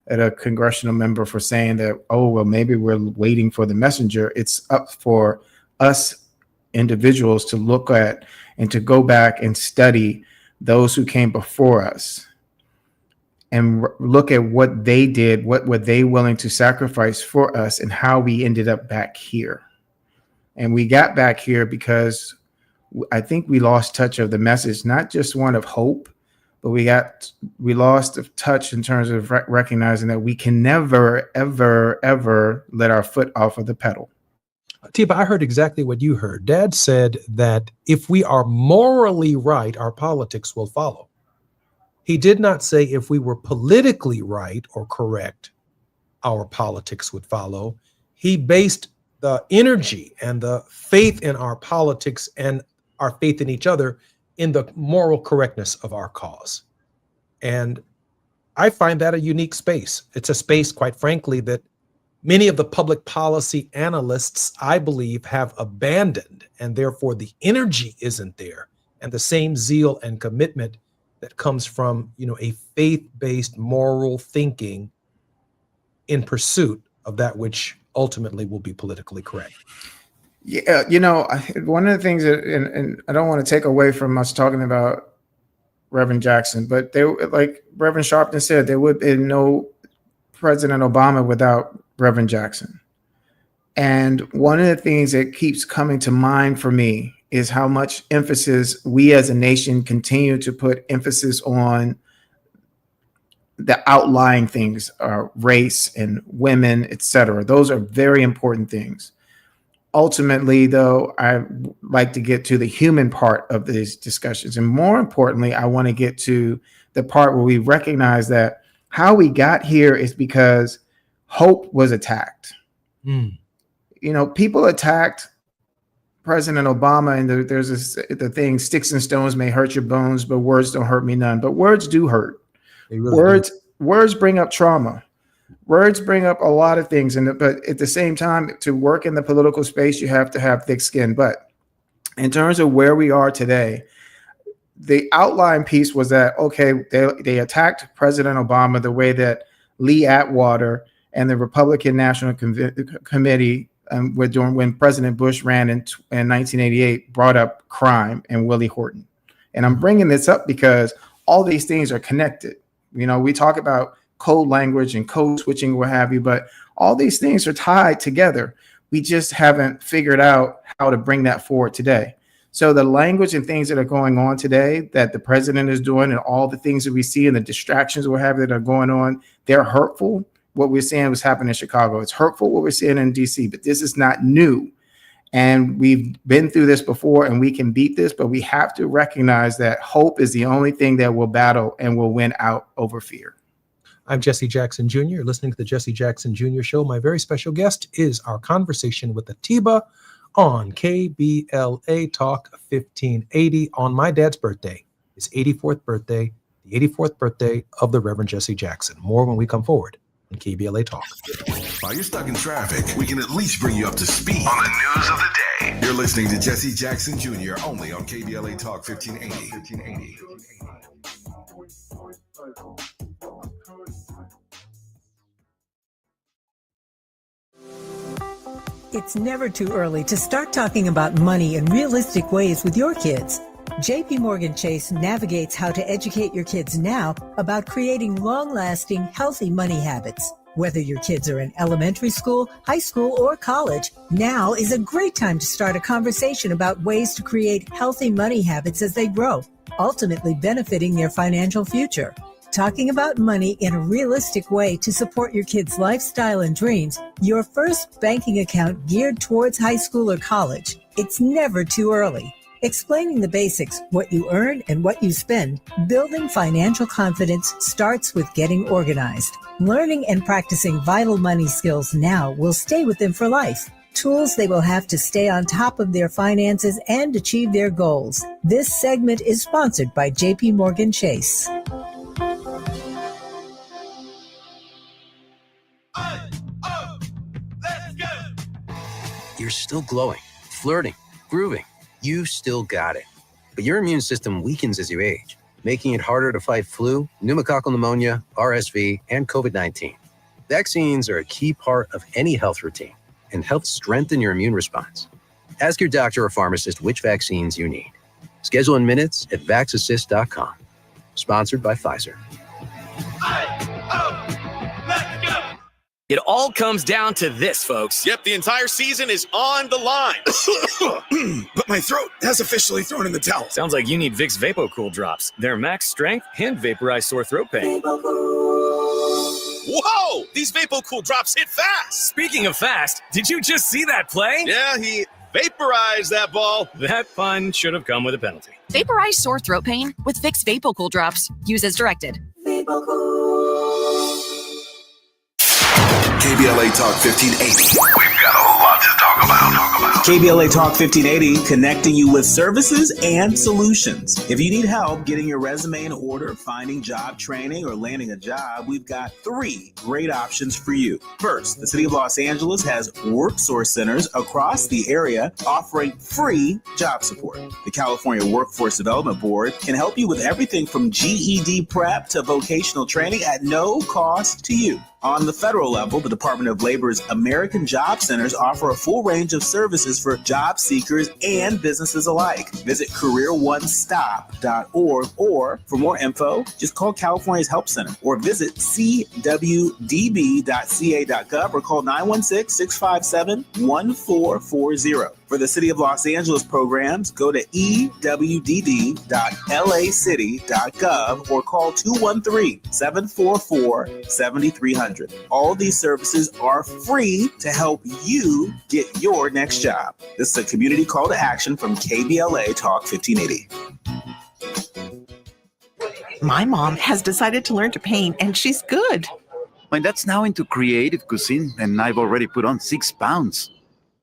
at a congressional member for saying that, oh, well, maybe we're waiting for the messenger. It's up for us individuals to look at and to go back and study those who came before us and look at what they did, what were they willing to sacrifice for us, and how we ended up back here. And we got back here because I think we lost touch of the message, not just one of hope, but we lost touch in terms of recognizing that we can never, ever, ever let our foot off of the pedal. Tiba, I heard exactly what you heard. Dad said that if we are morally right, our politics will follow. He did not say if we were politically right or correct, our politics would follow. He based the energy and the faith in our politics and our faith in each other in the moral correctness of our cause. And I find that a unique space. It's a space, quite frankly, that many of the public policy analysts, I believe, have abandoned, and therefore the energy isn't there, and the same zeal and commitment that comes from, a faith-based moral thinking in pursuit of that which ultimately will be politically correct. Yeah, one of the things that, and I don't want to take away from us talking about Reverend Jackson, but like Reverend Sharpton said, there would be no President Obama without Reverend Jackson. And one of the things that keeps coming to mind for me is how much emphasis we as a nation continue to put emphasis on the outlying things, race and women, etc. Those are very important things. Ultimately, though, I like to get to the human part of these discussions. And more importantly, I want to get to the part where we recognize that how we got here is because hope was attacked. People attacked President Obama, and there's the thing, sticks and stones may hurt your bones, but words don't hurt me none. But words do hurt. Words bring up trauma. Words bring up a lot of things. But at the same time, to work in the political space, you have to have thick skin. But in terms of where we are today, the outline piece was that, okay, they attacked President Obama the way that Lee Atwater and the Republican National Committee were doing when President Bush ran in 1988, brought up crime and Willie Horton. And I'm bringing this up because all these things are connected. We talk about code language and code switching, what have you, but all these things are tied together. We just haven't figured out how to bring that forward today. So the language and things that are going on today that the president is doing and all the things that we see and the distractions we have that are going on, they're hurtful. What we're seeing was happening in Chicago. It's hurtful what we're seeing in DC, but this is not new. And we've been through this before and we can beat this, but we have to recognize that hope is the only thing that will battle and will win out over fear. I'm Jesse Jackson Jr. You're listening to the Jesse Jackson Jr. Show. My very special guest is our conversation with Atiba on KBLA Talk 1580 on my dad's birthday, his 84th birthday, the 84th birthday of the Reverend Jesse Jackson. More when we come forward on KBLA Talk. While you're stuck in traffic, we can at least bring you up to speed on the news of the day. You're listening to Jesse Jackson Jr. only on KBLA Talk 1580. It's never too early to start talking about money in realistic ways with your kids. JP Morgan Chase navigates how to educate your kids now about creating long-lasting, healthy money habits. Whether your kids are in elementary school, high school, or college, now is a great time to start a conversation about ways to create healthy money habits as they grow, ultimately benefiting their financial future. Talking about money in a realistic way to support your kids' lifestyle and dreams, your first banking account geared towards high school or college. It's never too early. Explaining the basics, what you earn and what you spend, building financial confidence starts with getting organized. Learning and practicing vital money skills now will stay with them for life. Tools they will have to stay on top of their finances and achieve their goals. This segment is sponsored by JP Morgan Chase. You're still glowing, flirting, grooving. You still got it. But your immune system weakens as you age, making it harder to fight flu, pneumococcal pneumonia, RSV, and COVID-19. Vaccines are a key part of any health routine and help strengthen your immune response. Ask your doctor or pharmacist which vaccines you need. Schedule in minutes at vaxassist.com. Sponsored by Pfizer. It all comes down to this, folks. Yep, the entire season is on the line. But my throat has officially thrown in the towel. Sounds like you need Vicks VapoCool drops. Their max strength and vaporize sore throat pain. Whoa! These VapoCool drops hit fast. Speaking of fast, did you just see that play? Yeah, he vaporized that ball. That fun should have come with a penalty. Vaporize sore throat pain with Vicks VapoCool drops. Use as directed. KBLA Talk 1580. We've got a lot to talk about. KBLA Talk 1580, connecting you with services and solutions. If you need help getting your resume in order, finding job training, or landing a job, we've got 3 great options for you. First, the City of Los Angeles has WorkSource centers across the area offering free job support. The California Workforce Development Board can help you with everything from GED prep to vocational training at no cost to you. On the federal level, the Department of Labor's American Job Centers offer a full range of services for job seekers and businesses alike. Visit careeronestop.org, or for more info, just call California's Help Center or visit cwdb.ca.gov or call 916-657-1440. For the City of Los Angeles programs, go to ewdd.lacity.gov or call 213-744-7300. All these services are free to help you get your next job. This is a community call to action from KBLA Talk 1580. My mom has decided to learn to paint, and she's good. My dad's now into creative cuisine, and I've already put on 6 pounds.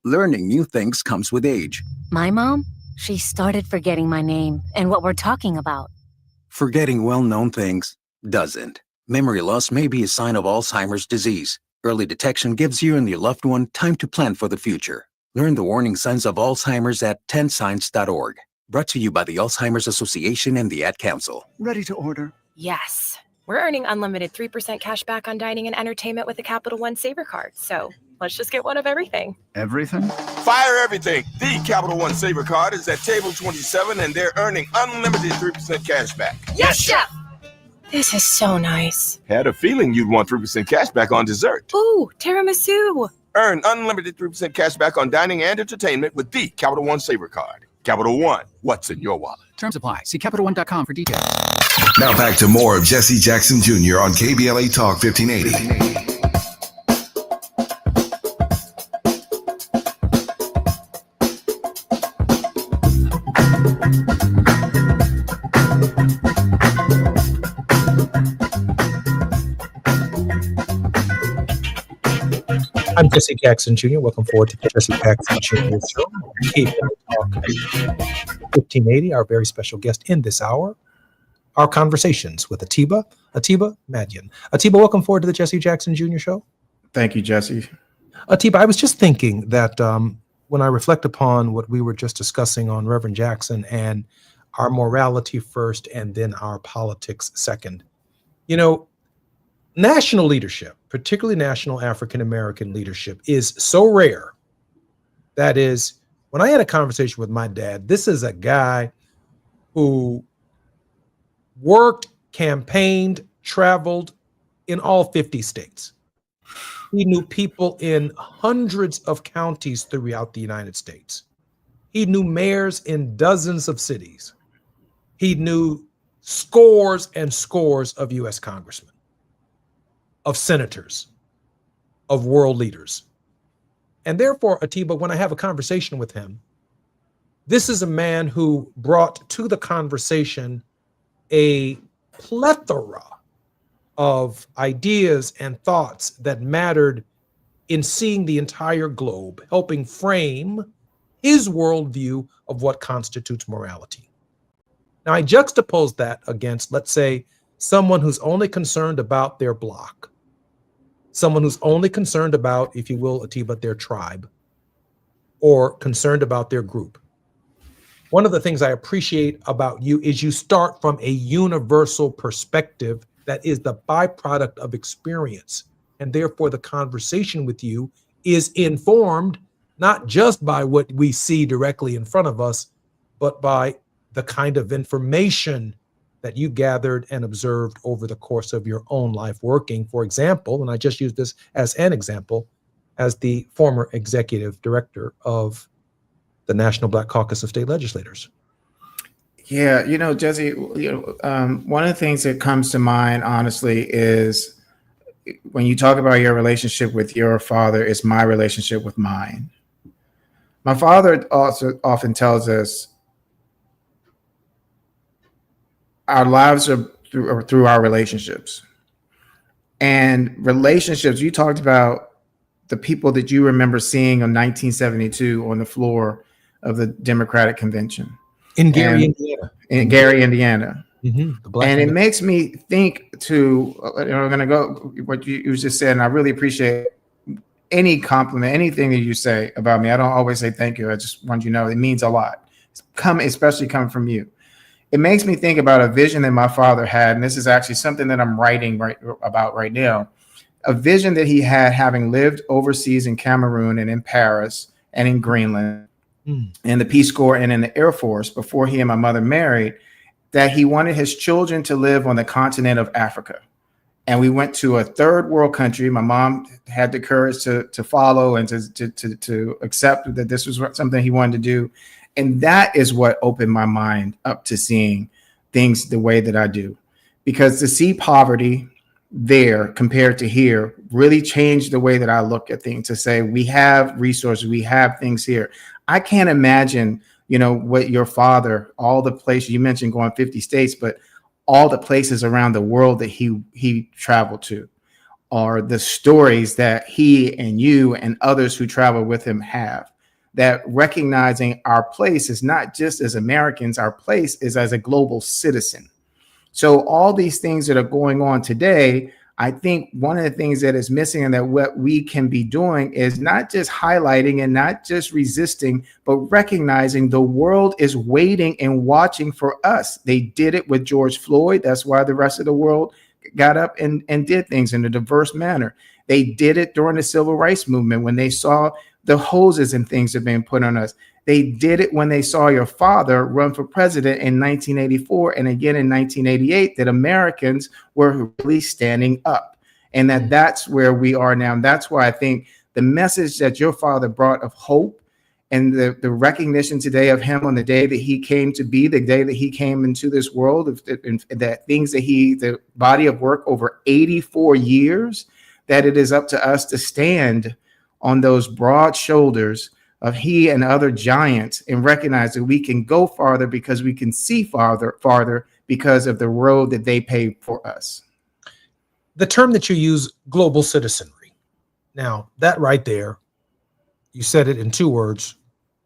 Learning new things comes with age. My mom, she started forgetting my name and what we're talking about. Forgetting well-known things doesn't. Memory loss may be a sign of Alzheimer's disease. Early detection gives you and your loved one time to plan for the future. Learn the warning signs of Alzheimer's at 10signs.org. Brought to you by the Alzheimer's Association and the Ad Council. Ready to order? Yes. We're earning unlimited 3% cash back on dining and entertainment with the Capital One Saver card. So let's just get one of everything. Everything? Fire everything. The Capital One Saver card is at table 27, and they're earning unlimited 3% cash back. Yes, Chef! This is so nice. Had a feeling you'd want 3% cash back on dessert. Ooh, tiramisu. Earn unlimited 3% cash back on dining and entertainment with the Capital One Saver card. Capital One, what's in your wallet? Terms apply. See CapitalOne.com for details. Now back to more of Jesse Jackson Jr. on KBLA Talk 1580. I'm Jesse Jackson Jr. Welcome forward to the Jesse Jackson Jr. Show on KBLA Talk 1580. Our very special guest in this hour, our conversations with Atiba Madian. Atiba, welcome forward to the Jesse Jackson Jr. Show. Thank you, Jesse. Atiba, I was just thinking that when I reflect upon what we were just discussing on Reverend Jackson and our morality first and then our politics second, you know, national leadership, particularly national African-American leadership, is so rare. That is, when I had a conversation with my dad, this is a guy who worked, campaigned, traveled in all 50 states. He knew people in hundreds of counties throughout the United States. He knew mayors in dozens of cities. He knew scores and scores of U.S. congressmen, of senators, of world leaders. And therefore, Atiba, when I have a conversation with him, this is a man who brought to the conversation a plethora of ideas and thoughts that mattered in seeing the entire globe, helping frame his worldview of what constitutes morality. Now, I juxtapose that against, let's say, someone who's only concerned about their block, someone who's only concerned about, if you will, Atiba, their tribe, or concerned about their group. One of the things I appreciate about you is you start from a universal perspective that is the byproduct of experience. And therefore, the conversation with you is informed not just by what we see directly in front of us, but by the kind of information that you gathered and observed over the course of your own life working, for example, and I just use this as an example, as the former executive director of the National Black Caucus of State Legislators. Yeah, Jesse, one of the things that comes to mind, honestly, is when you talk about your relationship with your father, it's my relationship with mine. My father also often tells us our lives are through our relationships. And relationships, you talked about the people that you remember seeing in 1972 on the floor of the Democratic Convention. In Gary, Indiana. In Gary, Indiana. Mm-hmm. And it makes me think to, I'm going to go what you just said, and I really appreciate any compliment, anything that you say about me. I don't always say thank you. I just want you to know it means a lot. Especially coming from you. It makes me think about a vision that my father had, and this is actually something that I'm writing about right now. A vision that he had, having lived overseas in Cameroon and in Paris and in Greenland, in the Peace Corps and in the Air Force before he and my mother married, that he wanted his children to live on the continent of Africa. And we went to a third world country. My mom had the courage to follow and to accept that this was something he wanted to do. And that is what opened my mind up to seeing things the way that I do. Because to see poverty there compared to here really changed the way that I look at things, to say we have resources, we have things here. I can't imagine, what your father, all the places you mentioned, going 50 states, but all the places around the world that he traveled to, are the stories that he and you and others who travel with him have. That recognizing our place is not just as Americans, our place is as a global citizen. So all these things that are going on today, I think one of the things that is missing and that what we can be doing is not just highlighting and not just resisting, but recognizing the world is waiting and watching for us. They did it with George Floyd. That's why the rest of the world got up and did things in a diverse manner. They did it during the civil rights movement when they saw the hoses and things that have been put on us. They did it when they saw your father run for president in 1984 and again in 1988, that Americans were really standing up, and that's where we are now. And that's why I think the message that your father brought of hope and the recognition today of him on the day that he came to be, the day that he came into this world, that things that the body of work over 84 years, that it is up to us to stand on those broad shoulders of he and other giants and recognize that we can go farther because we can see farther because of the road that they paved for us. The term that you use, global citizenry. Now, that right there, you said it in 2 words,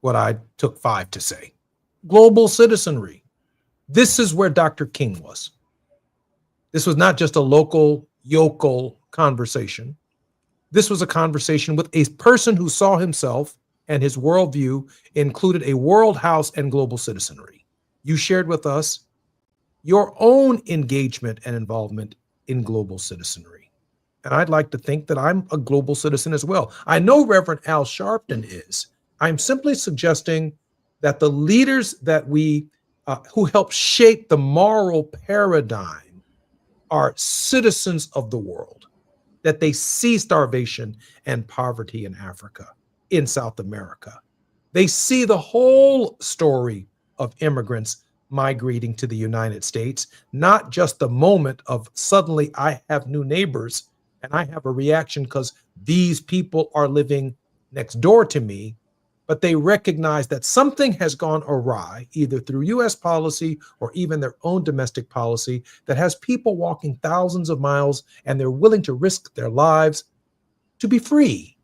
what I took 5 to say. Global citizenry. This is where Dr. King was. This was not just a local, yokel conversation. This was a conversation with a person who saw himself and his worldview included a world house and global citizenry. You shared with us your own engagement and involvement in global citizenry. And I'd like to think that I'm a global citizen as well. I know Reverend Al Sharpton is. I'm simply suggesting that the leaders that we who help shape the moral paradigm are citizens of the world, that they see starvation and poverty in Africa, in South America. They see the whole story of immigrants migrating to the United States, not just the moment of suddenly I have new neighbors and I have a reaction because these people are living next door to me, but they recognize that something has gone awry, either through US policy or even their own domestic policy, that has people walking thousands of miles and they're willing to risk their lives to be free.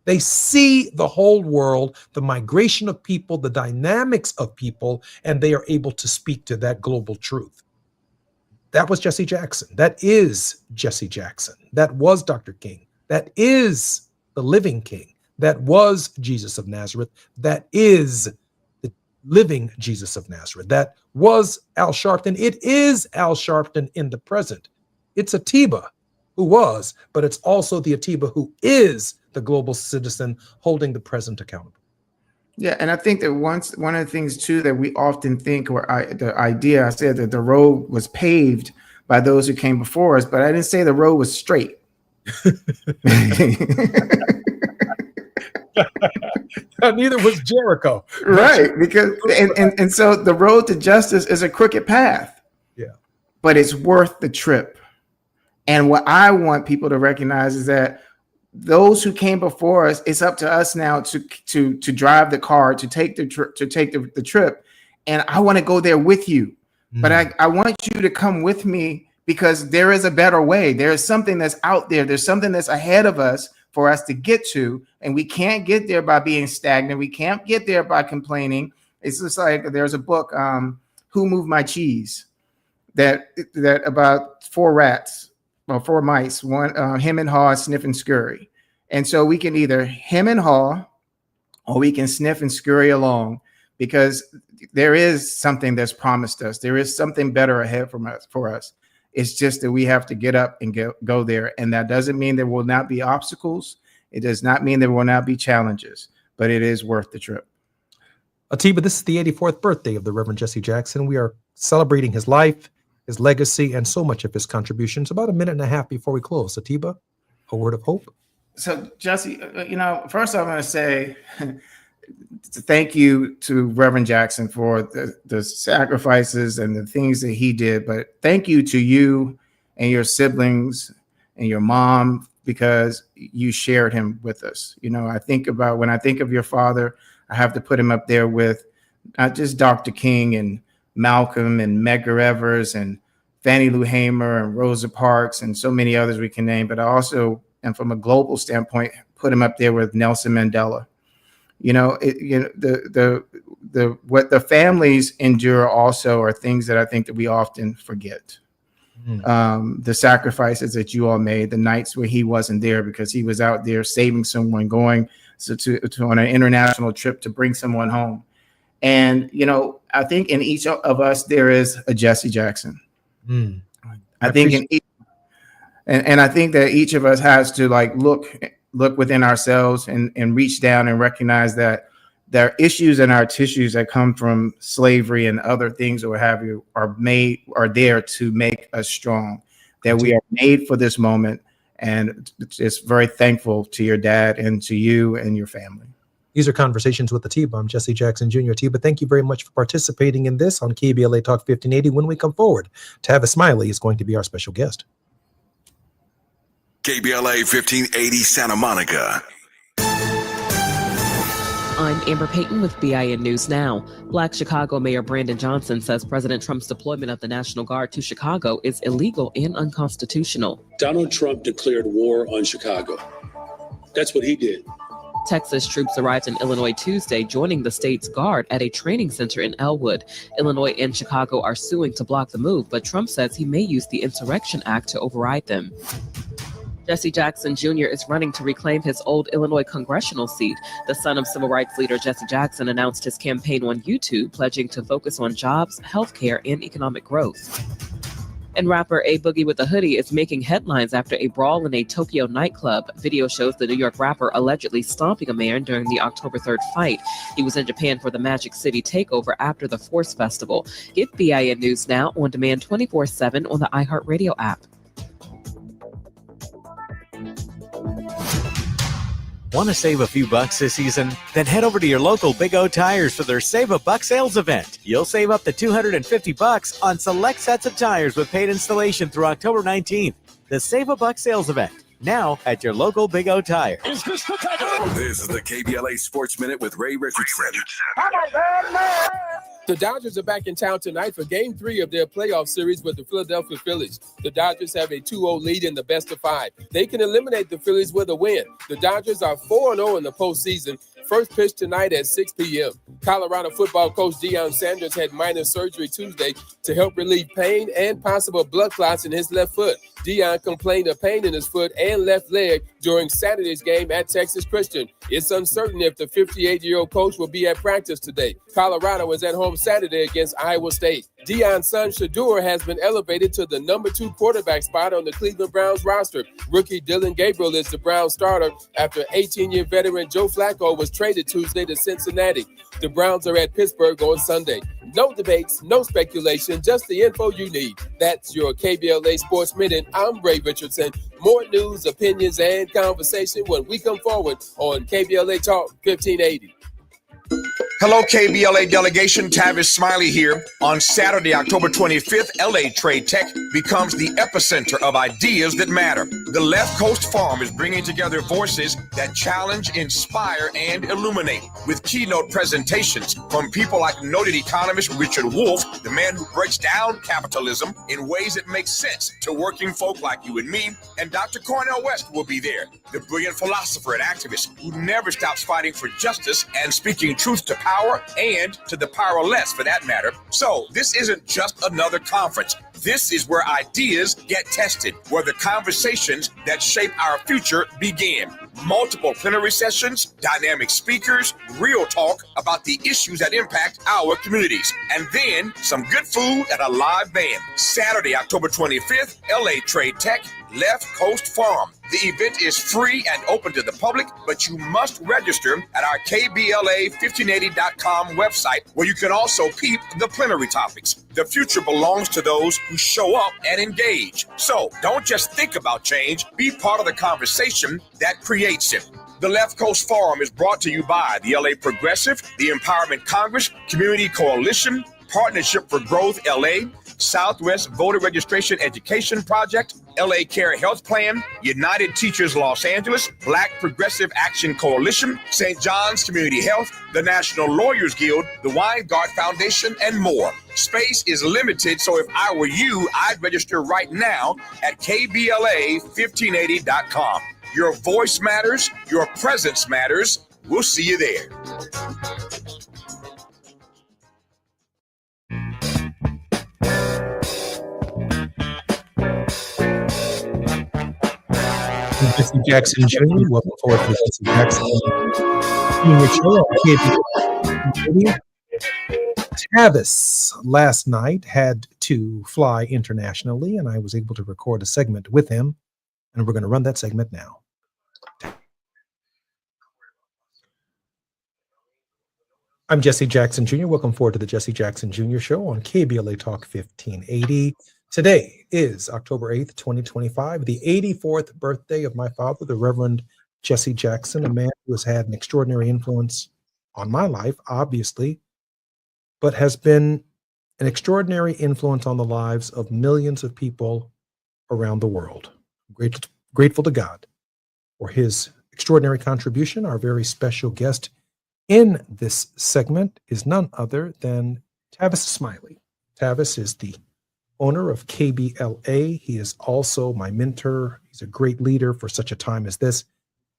They see the whole world, the migration of people, the dynamics of people, and they are able to speak to that global truth. That was Jesse Jackson. That is Jesse Jackson. That was Dr. King. That is the living King. That was Jesus of Nazareth. That is the living Jesus of Nazareth. That was Al Sharpton. It is Al Sharpton in the present. It's Atiba who was, but it's also the Atiba who is the global citizen holding the present accountable. Yeah, and I think that one of the things too that we often think, or the idea, I said that the road was paved by those who came before us, but I didn't say the road was straight. Neither was Jericho. Right, because and so the road to justice is a crooked path. Yeah. But it's worth the trip. And what I want people to recognize is that those who came before us, it's up to us now to drive the car, to take the trip. And I want to go there with you. But I want you to come with me because there is a better way. There is something that's out there. There's something that's ahead of us for us to get to. And we can't get there by being stagnant. We can't get there by complaining. It's just like there's a book, Who Moved My Cheese? That about 4 rats, or 4 mice, one hem and haw, sniff and scurry. And so we can either hem and haw, or we can sniff and scurry along, because there is something that's promised us. There is something better ahead for us. It's just that we have to get up and go there. And that doesn't mean there will not be obstacles. It does not mean there will not be challenges, but it is worth the trip. Atiba, this is the 84th birthday of the Reverend Jesse Jackson. We are celebrating his life, his legacy, and so much of his contributions. About a minute and a half before we close. Atiba, a word of hope. So, Jesse, first I want to say thank you to Reverend Jackson for the sacrifices and the things that he did. But thank you to you and your siblings and your mom, because you shared him with us. When I think of your father, I have to put him up there with not just Dr. King and Malcolm and Medgar Evers and Fannie Lou Hamer and Rosa Parks and so many others we can name, but I also, and from a global standpoint, put him up there with Nelson Mandela. What the families endure also are things that I think that we often forget. The sacrifices that you all made, the nights where he wasn't there because he was out there saving someone, going to on an international trip to bring someone home. And, I think in each of us, there is a Jesse Jackson. I think and I think that each of us has to look within ourselves and reach down and recognize that there are issues in our tissues that come from slavery and other things or what have you are there to make us strong, that we are made for this moment. And just very thankful to your dad and to you and your family. These are Conversations with Atiba. I'm Jesse Jackson Jr. Atiba, thank you very much for participating in this on KBLA Talk 1580. When we come forward, Tavis Smiley is going to be our special guest. KBLA 1580 Santa Monica. I'm Amber Payton with BIN News Now. Black Chicago Mayor Brandon Johnson says President Trump's deployment of the National Guard to Chicago is illegal and unconstitutional. Donald Trump declared war on Chicago. That's what he did. Texas troops arrived in Illinois Tuesday, joining the state's guard at a training center in Elwood. Illinois and Chicago are suing to block the move, but Trump says he may use the Insurrection Act to override them. Jesse Jackson Jr. is running to reclaim his old Illinois congressional seat. The son of civil rights leader Jesse Jackson announced his campaign on YouTube, pledging to focus on jobs, healthcare, and economic growth. And rapper A Boogie with a Hoodie is making headlines after a brawl in a Tokyo nightclub. Video shows the New York rapper allegedly stomping a man during the October 3rd fight. He was in Japan for the Magic City takeover after the Force Festival. Get BIN News now on demand 24/7 on the iHeartRadio app. Want to save a few bucks this season? Then head over to your local Big O Tires for their Save a Buck sales event. You'll save up to $250 on select sets of tires with paid installation through October 19th. The Save a Buck sales event, now at your local Big O Tire. This is the KBLA Sports Minute with Ray Richardson. The Dodgers are back in town tonight for Game 3 of their playoff series with the Philadelphia Phillies. The Dodgers have a 2-0 lead in the best-of-5. They can eliminate the Phillies with a win. The Dodgers are 4-0 in the postseason. First pitch tonight at 6 p.m. Colorado football coach Deion Sanders had minor surgery Tuesday to help relieve pain and possible blood clots in his left foot. Deion complained of pain in his foot and left leg during Saturday's game at Texas Christian. It's uncertain if the 58-year-old coach will be at practice today. Colorado is at home Saturday against Iowa State. Deion's son Shador has been elevated to the number 2 quarterback spot on the Cleveland Browns roster. Rookie Dylan Gabriel is the Browns starter after 18-year veteran Joe Flacco was traded Tuesday to Cincinnati. The Browns are at Pittsburgh on Sunday. No debates, no speculation, just the info you need. That's your KBLA Sports Minute. I'm Ray Richardson. More news, opinions, and conversation when we come forward on KBLA Talk 1580. Hello, KBLA delegation. Tavis Smiley here. On Saturday, October 25th, LA Trade Tech becomes the epicenter of ideas that matter. The Left Coast Forum is bringing together voices that challenge, inspire, and illuminate with keynote presentations from people like noted economist Richard Wolff, the man who breaks down capitalism in ways that make sense to working folk like you and me, and Dr. Cornel West will be there, the brilliant philosopher and activist who never stops fighting for justice and speaking truth to power and to the powerless for that matter. So this isn't just another conference. This is where ideas get tested, where the conversations that shape our future begin. Multiple plenary sessions, dynamic speakers, real talk about the issues that impact our communities, and then some good food and a live band. Saturday, October 25th, LA Trade Tech, Left Coast Farm. The event is free and open to the public, but you must register at our KBLA1580.com website, where you can also peep the plenary topics. The future belongs to those who show up and engage. So don't just think about change, be part of the conversation that creates it. The Left Coast Forum is brought to you by the LA Progressive, the Empowerment Congress, Community Coalition, Partnership for Growth LA, Southwest Voter Registration Education Project, LA Care Health Plan, United Teachers Los Angeles, Black Progressive Action Coalition, St. John's Community Health, the National Lawyers Guild, the Weingart Foundation, and more. Space is limited, so if I were you, I'd register right now at KBLA1580.com. Your voice matters, your presence matters. We'll see you there. Jesse Jackson Jr. Welcome forward to the Jesse Jackson Jr. Show. Tavis last night had to fly internationally, and I was able to record a segment with him, and we're going to run that segment now. I'm Jesse Jackson Jr. Welcome forward to the Jesse Jackson Jr. Show on KBLA Talk 1580. Today is October 8th, 2025, the 84th birthday of my father, the Reverend Jesse Jackson, a man who has had an extraordinary influence on my life, obviously, but has been an extraordinary influence on the lives of millions of people around the world. I'm grateful to God for his extraordinary contribution. Our very special guest in this segment is none other than Tavis Smiley. Tavis is the owner of KBLA. He is also my mentor. He's a great leader for such a time as this.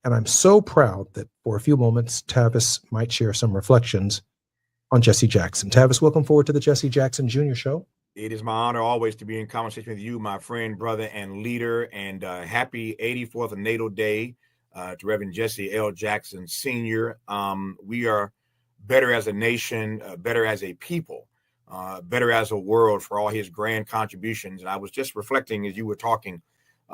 And I'm so proud that for a few moments, Tavis might share some reflections on Jesse Jackson. Tavis, welcome forward to the Jesse Jackson Jr. Show. It is my honor always to be in conversation with you, my friend, brother, and leader. And happy 84th natal day to Reverend Jesse L. Jackson Sr. We are better as a nation, better as a people, better as a world for all his grand contributions. And I was just reflecting as you were talking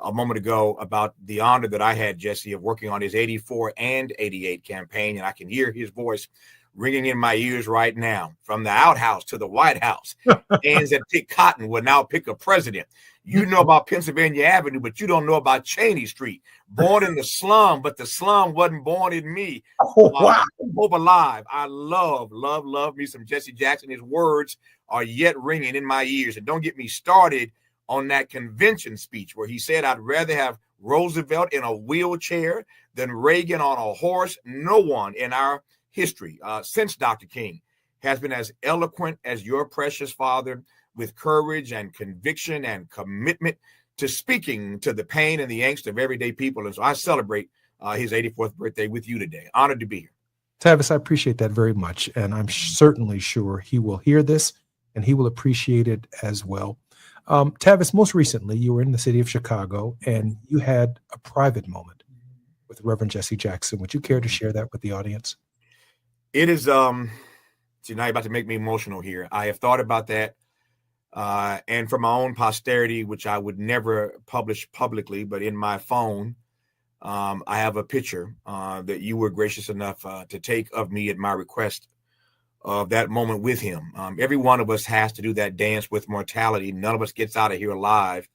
a moment ago about the honor that I had, Jesse, of working on his 84 and 88 campaign. And I can hear his voice ringing in my ears right now. From the outhouse to the White House, hands that pick cotton will now pick a president. You know about Pennsylvania Avenue, but you don't know about Cheney Street. Born in the slum, but the slum wasn't born in me. Oh, wow. Hope alive. I love me some Jesse Jackson. His words are yet ringing in my ears. And don't get me started on that convention speech where he said, I'd rather have Roosevelt in a wheelchair than Reagan on a horse. No one in our history since Dr. King has been as eloquent as your precious father, with courage and conviction and commitment to speaking to the pain and the angst of everyday people. And so I celebrate his 84th birthday with you today. Honored to be here. Tavis, I appreciate that very much. And I'm certainly sure he will hear this and he will appreciate it as well. Tavis, most recently, you were in the city of Chicago and you had a private moment with Reverend Jesse Jackson. Would you care to share that with the audience? It is, now you're about to make me emotional here. I have thought about that. And for my own posterity, which I would never publish publicly, but in my phone, I have a picture that you were gracious enough to take of me at my request of that moment with him. Every one of us has to do that dance with mortality. None of us gets out of here alive.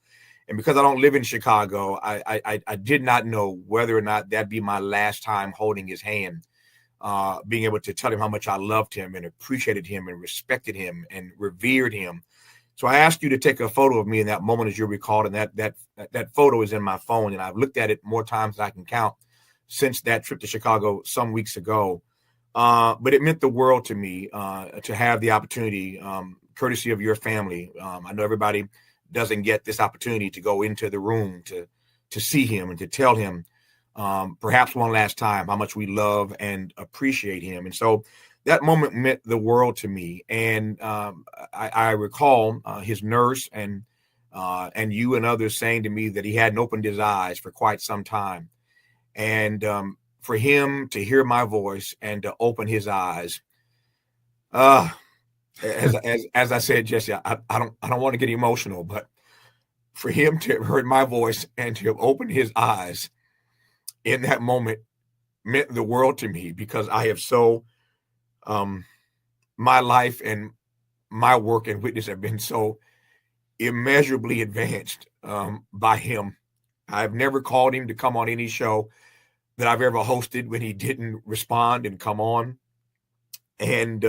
And because I don't live in Chicago, I did not know whether or not that'd be my last time holding his hand, being able to tell him how much I loved him and appreciated him and respected him and revered him. So I asked you to take a photo of me in that moment, as you recalled, and that photo is in my phone. And I've looked at it more times than I can count since that trip to Chicago some weeks ago. But it meant the world to me to have the opportunity, courtesy of your family. I know everybody doesn't get this opportunity to go into the room to see him and to tell him perhaps one last time how much we love and appreciate him. And so that moment meant the world to me. And I recall his nurse and you and others saying to me that he hadn't opened his eyes for quite some time. And for him to hear my voice and to open his eyes, as I said, Jesse, I don't want to get emotional, but for him to have heard my voice and to have opened his eyes in that moment meant the world to me, because I have so my life and my work and witness have been so immeasurably advanced by him. I've never called him to come on any show that I've ever hosted when he didn't respond and come on. And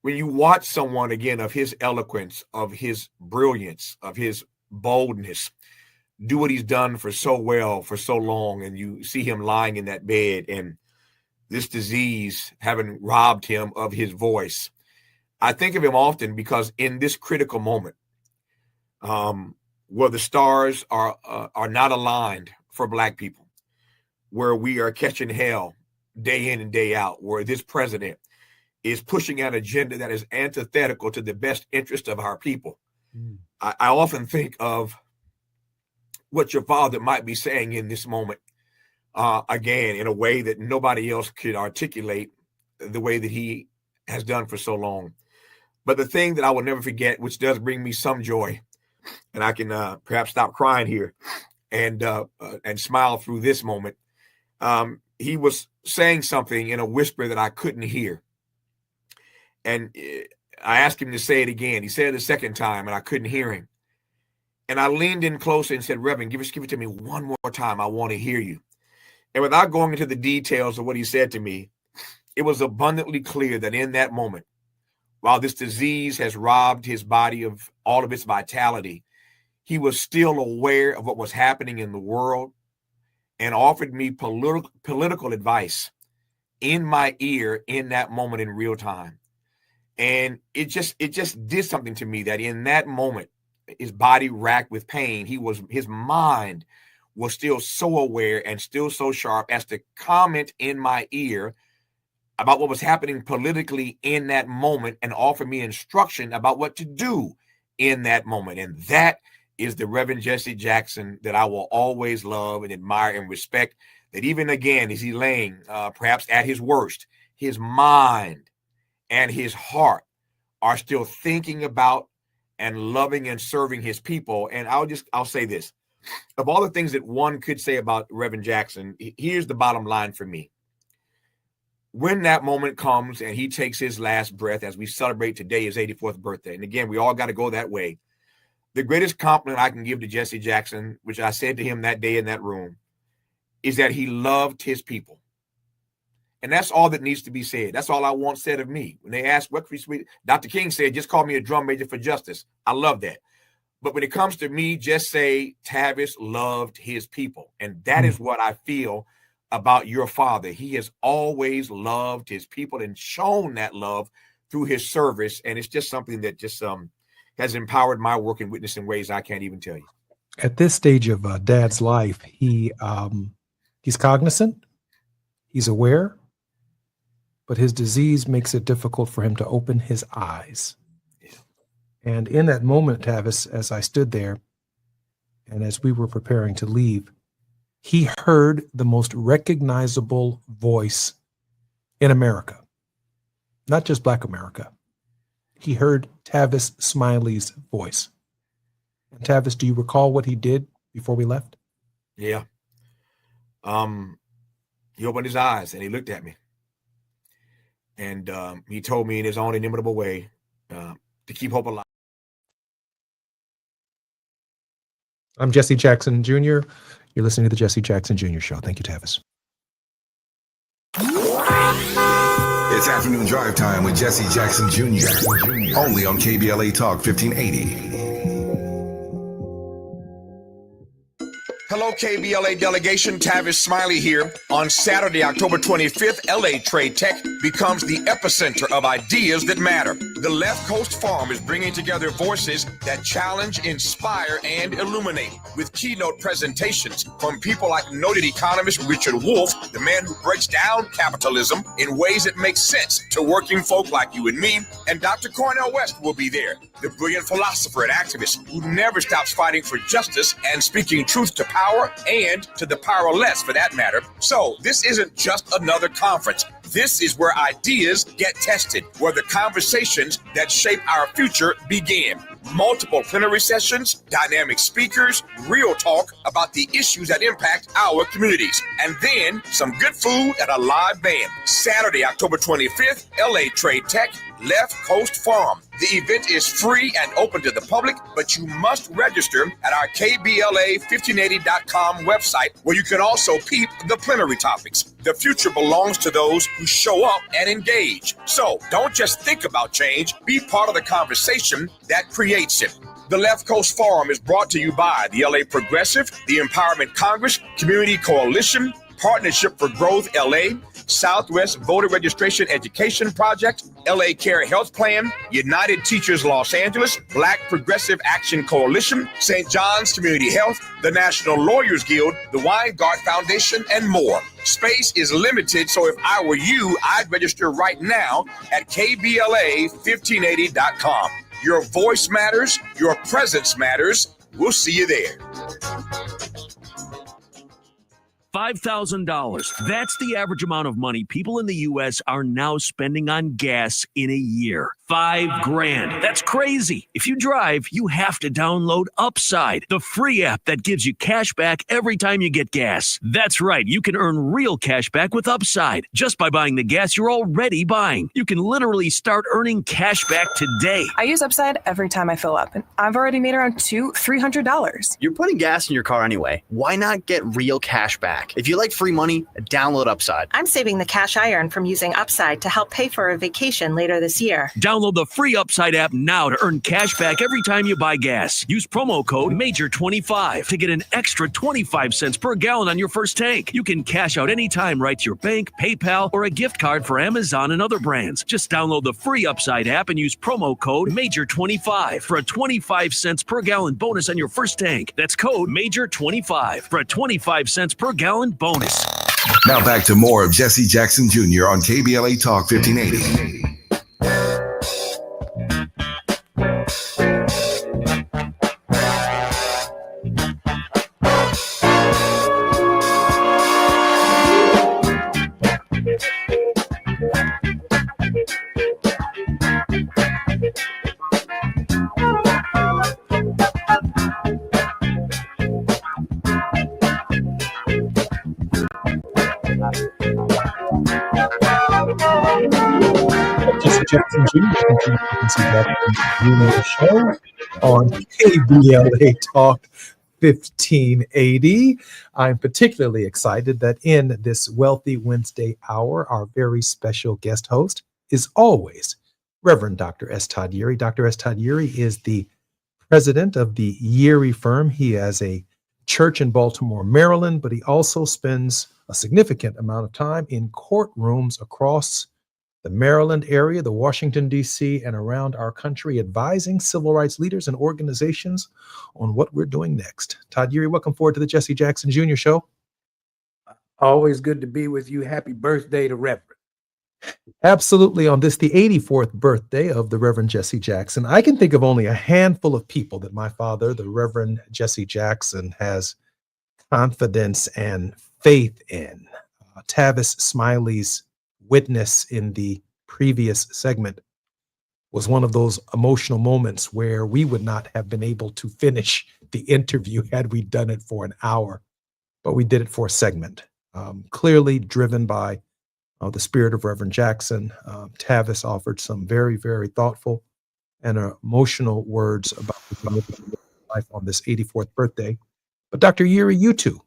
when you watch someone, again, of his eloquence, of his brilliance, of his boldness, do what he's done for so well, for so long, and you see him lying in that bed and this disease having robbed him of his voice, I think of him often because in this critical moment, where the stars are not aligned for Black people, where we are catching hell day in and day out, where this president is pushing an agenda that is antithetical to the best interest of our people. I often think of what your father might be saying in this moment, again, in a way that nobody else could articulate the way that he has done for so long. But the thing that I will never forget, which does bring me some joy, and I can perhaps stop crying here and smile through this moment. He was saying something in a whisper that I couldn't hear. And I asked him to say it again. He said it a second time and I couldn't hear him. And I leaned in closer and said, Reverend, give it to me one more time. I want to hear you. And without going into the details of what he said to me, it was abundantly clear that in that moment, while this disease has robbed his body of all of its vitality, he was still aware of what was happening in the world and offered me political advice in my ear in that moment in real time. And it just did something to me that in that moment, his body racked with pain, his mind was still so aware and still so sharp as to comment in my ear about what was happening politically in that moment and offer me instruction about what to do in that moment. And that is the Reverend Jesse Jackson that I will always love and admire and respect, that even again, as he laying perhaps at his worst, his mind and his heart are still thinking about and loving and serving his people. And I'll say this. Of all the things that one could say about Reverend Jackson, here's the bottom line for me. When that moment comes and he takes his last breath, as we celebrate today his 84th birthday, and again, we all got to go that way. The greatest compliment I can give to Jesse Jackson, which I said to him that day in that room, is that he loved his people. And that's all that needs to be said. That's all I want said of me. When they ask what free sweet, Dr. King said, just call me a drum major for justice. I love that. But when it comes to me, just say Tavis loved his people. And that is what I feel about your father. He has always loved his people and shown that love through his service. And it's just something that just has empowered my work and witness in ways I can't even tell you. At this stage of Dad's life, he's cognizant, he's aware, but his disease makes it difficult for him to open his eyes. And in that moment, Tavis, as I stood there and as we were preparing to leave, he heard the most recognizable voice in America, not just Black America. He heard Tavis Smiley's voice. And Tavis, do you recall what he did before we left? Yeah. He opened his eyes and he looked at me. And he told me in his own inimitable way to keep hope alive. I'm Jesse Jackson Jr. You're listening to the Jesse Jackson Jr. Show. Thank you, Tavis. It's afternoon drive time with Jesse Jackson Jr. Only on KBLA Talk 1580. Hello, KBLA delegation. Tavis Smiley here. On Saturday, October 25th, LA Trade Tech becomes the epicenter of ideas that matter. The Left Coast Forum is bringing together voices that challenge, inspire, and illuminate, with keynote presentations from people like noted economist Richard Wolff, the man who breaks down capitalism in ways that make sense to working folk like you and me, and Dr. Cornel West will be there, the brilliant philosopher and activist who never stops fighting for justice and speaking truth to power and to the powerless, for that matter. So this isn't just another conference. This is where ideas get tested, where the conversations that shape our future begin. Multiple plenary sessions, dynamic speakers, real talk about the issues that impact our communities, and then some good food and a live band. Saturday, October 25th, LA Trade Tech, Left Coast Forum. The event is free and open to the public, but you must register at our KBLA1580.com website, where you can also peep the plenary topics. The future belongs to those who show up and engage. So don't just think about change, be part of the conversation that creates it. The Left Coast Forum is brought to you by the LA Progressive, the Empowerment Congress, Community Coalition, Partnership for Growth LA, Southwest Voter Registration Education Project, LA Care Health Plan, United Teachers Los Angeles, Black Progressive Action Coalition, St. John's Community Health, the National Lawyers Guild, the Weingart Foundation, and more. Space is limited, so if I were you, I'd register right now at KBLA1580.com. Your voice matters, your presence matters. We'll see you there. $5,000. That's the average amount of money people in the U.S. are now spending on gas in a year. $5,000. That's crazy. If you drive, you have to download Upside, the free app that gives you cash back every time you get gas. That's right. You can earn real cash back with Upside just by buying the gas you're already buying. You can literally start earning cash back today. I use Upside every time I fill up, and I've already made around $300. You're putting gas in your car anyway. Why not get real cash back? If you like free money, download Upside. I'm saving the cash I earn from using Upside to help pay for a vacation later this year. Download Download the free Upside app now to earn cash back every time you buy gas. Use promo code MAJOR25 to get an extra 25 cents per gallon on your first tank. You can cash out anytime right to your bank, PayPal, or a gift card for Amazon and other brands. Just download the free Upside app and use promo code MAJOR25 for a 25 cents per gallon bonus on your first tank. That's code MAJOR25 for a 25 cents per gallon bonus. Now back to more of Jesse Jackson Jr. on KBLA Talk 1580. Jesse Jackson Jr. Show on KBLA Talk 1580. I'm particularly excited that in this Wealthy Wednesday hour, our very special guest host is always Reverend Dr. S. Todd Yeary. Dr. S. Todd Yeary is the president of the Yeary firm. He has a church in Baltimore, Maryland, but he also spends a significant amount of time in courtrooms across the Maryland area, the Washington, D.C., and around our country, advising civil rights leaders and organizations on what we're doing next. Todd Yeary, welcome forward to the Jesse Jackson Jr. Show. Always good to be with you. Happy birthday to Reverend. Absolutely. On this, the 84th birthday of the Reverend Jesse Jackson, I can think of only a handful of people that my father, the Reverend Jesse Jackson, has confidence and faith in. Tavis Smiley's witness in the previous segment was one of those emotional moments where we would not have been able to finish the interview had we done it for an hour, but we did it for a segment. Clearly driven by the spirit of Reverend Jackson. Tavis offered some very, very thoughtful and emotional words about his life on this 84th birthday. But Dr. Yeary, you too,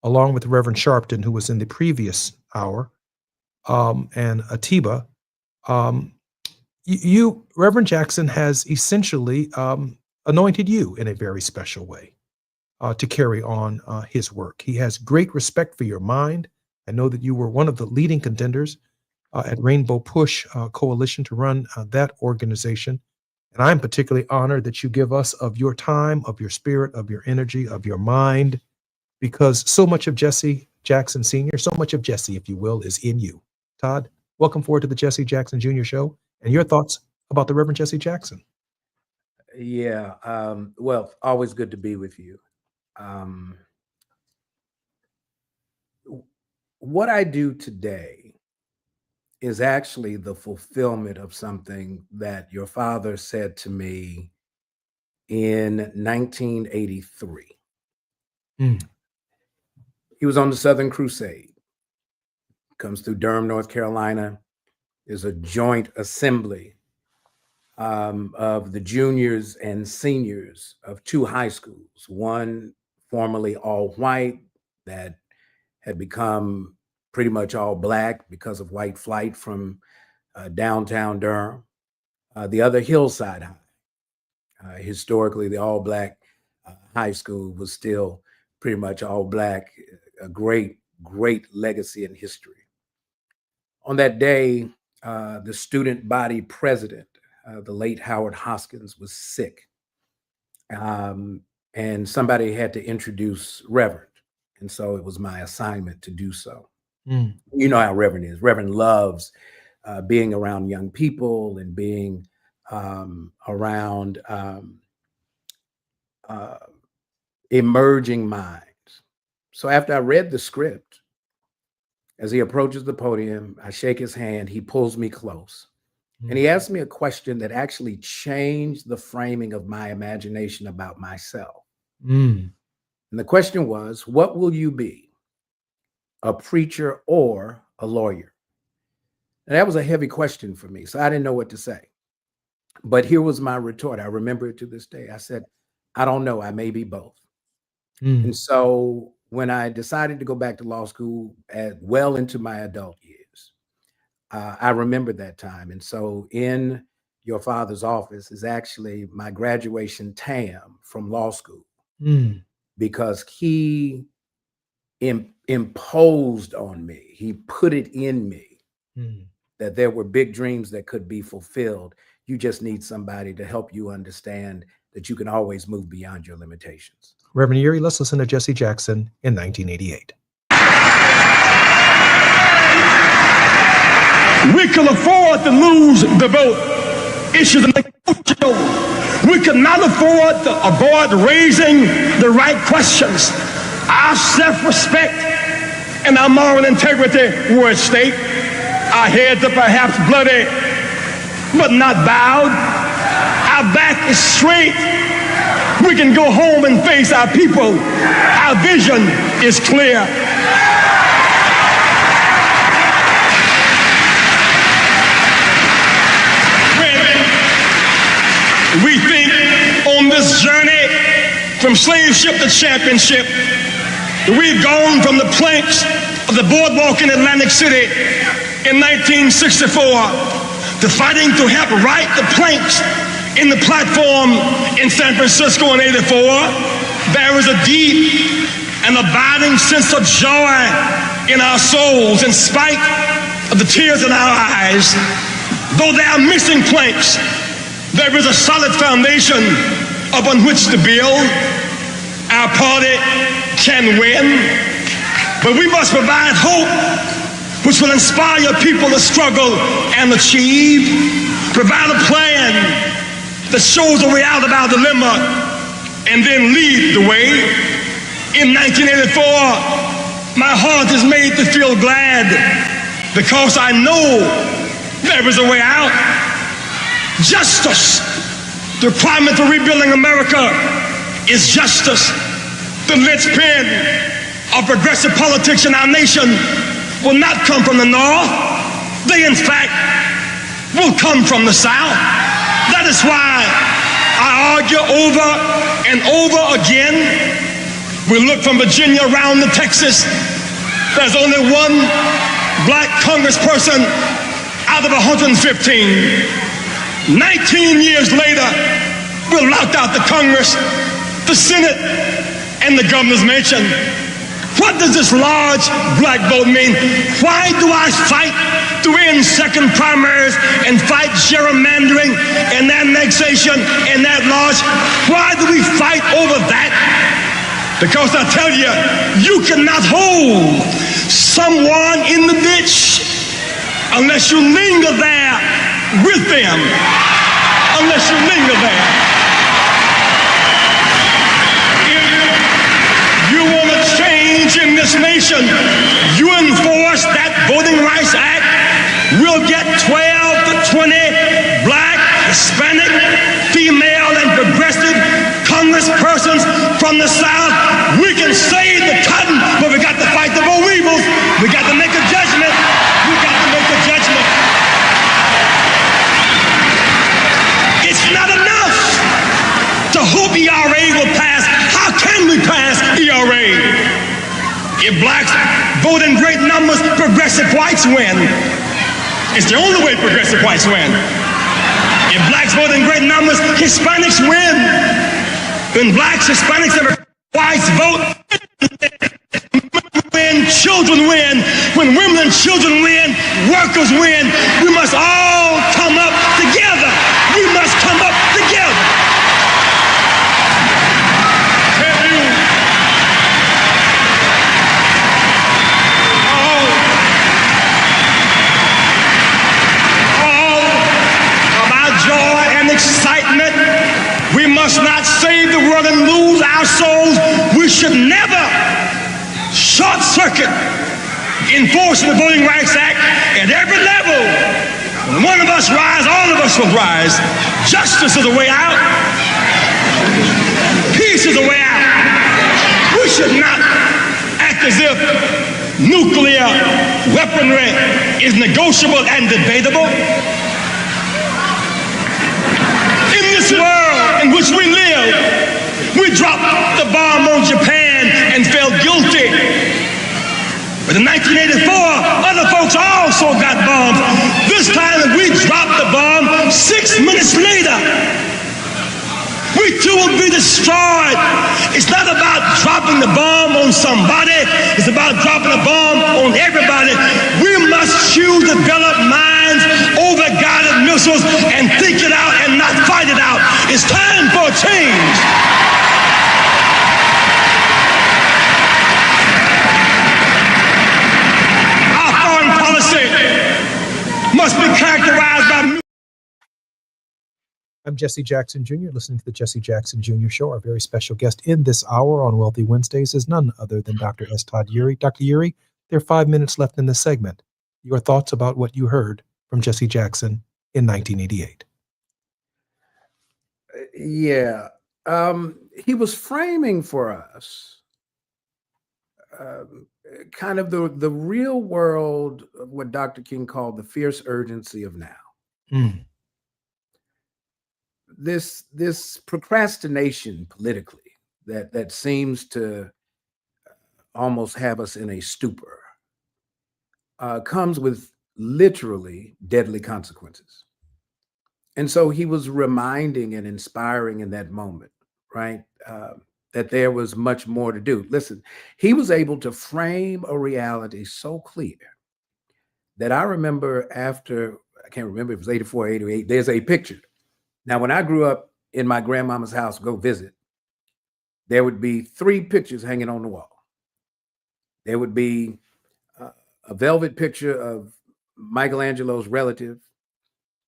along with Reverend Sharpton, who was in the previous hour, and Atiba, Reverend Jackson has essentially anointed you in a very special way to carry on his work. He has great respect for your mind. I know that you were one of the leading contenders at Rainbow Push Coalition to run that organization. And I'm particularly honored that you give us of your time, of your spirit, of your energy, of your mind, because so much of Jesse Jackson Sr., so much of Jesse, if you will, is in you. Todd, welcome forward to the Jesse Jackson Jr. Show and your thoughts about the Reverend Jesse Jackson. Yeah, well, always good to be with you. What I do today is actually the fulfillment of something that your father said to me in 1983. He was on the Southern Crusade. Comes through Durham, North Carolina. There's a joint assembly of the juniors and seniors of two high schools, one formerly all white that had become pretty much all black because of white flight from downtown Durham. The other Hillside High. Historically, the all black high school was still pretty much all black, a great, great legacy in history. On that day, the student body president, the late Howard Hoskins, was sick. And somebody had to introduce Reverend. And so it was my assignment to do so. You know how Reverend is. Reverend loves being around young people and being around emerging minds. So after I read the script, as he approaches the podium, I shake his hand, he pulls me close. And he asked me a question that actually changed the framing of my imagination about myself. And the question was, what will you be? A preacher or a lawyer? And that was a heavy question for me, so I didn't know what to say. But here was my retort. I remember it to this day. I said, I don't know, I may be both. And so when I decided to go back to law school well into my adult years, I remember that time. And so in your father's office is actually my graduation TAM from law school, because he imposed on me, he put it in me that there were big dreams that could be fulfilled. You just need somebody to help you understand that you can always move beyond your limitations. Reverend Erie, let's listen to Jesse Jackson in 1988. We could afford to lose the vote. Issues are negotiable. We could not afford to avoid raising the right questions. Our self-respect and our moral integrity were at stake. Our heads are perhaps bloody, but not bowed. Our back is straight. We can go home and face our people. Our vision is clear. We think on this journey from slave ship to championship, we've gone from the planks of the boardwalk in Atlantic City in 1964 to fighting to help right the planks in the platform in San Francisco in 84. There is a deep and abiding sense of joy in our souls in spite of the tears in our eyes. Though there are missing planks, there is a solid foundation upon which to build. Our party can win, but we must provide hope which will inspire people to struggle and achieve. Provide a plan that shows a way out of our dilemma and then lead the way. In 1984, my heart is made to feel glad because I know there is a way out. Justice. The requirement for rebuilding America is justice. The linchpin of progressive politics in our nation will not come from the North. They, in fact, will come from the South. That is why I argue over and over again. We look from Virginia around to Texas. There's only one black congressperson out of 115. 19 years later, we're locked out the Congress, the Senate, and the governor's mansion. What does this large black vote mean? Why do I fight to end second primaries and fight gerrymandering and annexation and that large? Why do we fight over that? Because I tell you, you cannot hold someone in the ditch unless you linger there with them. Unless you linger there. If you want to change in this nation, you enforce that Voting Rights Act, we'll get 12 to 20 black, Hispanic, female, and progressive congresspersons from the South. We can save the cotton, but we got to fight the boll weevils. We got to make a judgment. We got to make a judgment. It's not enough to hope ERA will pass. How can we pass ERA? If blacks vote in great numbers, progressive whites win. It's the only way progressive whites win. If blacks vote in great numbers, Hispanics win. When blacks, Hispanics, and whites vote, when children win, when women and children win, workers win. We must all come up together. We must come up together. All of our joy and excitement, we must not save the world and lose our souls. We should never short circuit enforcing the Voting Rights Act at every level. When one of us rise, all of us will rise. Justice is a way out. Peace is a way out. We should not act as if nuclear weaponry is negotiable and debatable. In this world in which we live, we dropped the bomb on Japan and felt guilty. But in 1984, other folks also got bombed. This time we dropped the bomb, 6 minutes later, we too will be destroyed. It's not about dropping the bomb on somebody. It's about dropping a bomb on everybody. We must choose to develop minds over guided missiles and think it out and not fight it out. It's time for a change. Our foreign policy must be characterized by... I'm Jesse Jackson Jr., listening to the Jesse Jackson Jr. Show. Our very special guest in this hour on Wealthy Wednesdays is none other than Dr. S. Todd Eury. Dr. Eury, there are 5 minutes left in this segment. Your thoughts about what you heard from Jesse Jackson in 1988. Yeah. He was framing for us kind of the real world of what Dr. King called the fierce urgency of now. Mm. This procrastination politically that seems to almost have us in a stupor comes with literally deadly consequences. And so he was reminding and inspiring in that moment, right? That there was much more to do. Listen, he was able to frame a reality so clear that I remember after, I can't remember if it was 84, 88, there's a picture. Now, when I grew up in my grandmama's house, go visit, there would be 3 pictures hanging on the wall. There would be a velvet picture of Michelangelo's relative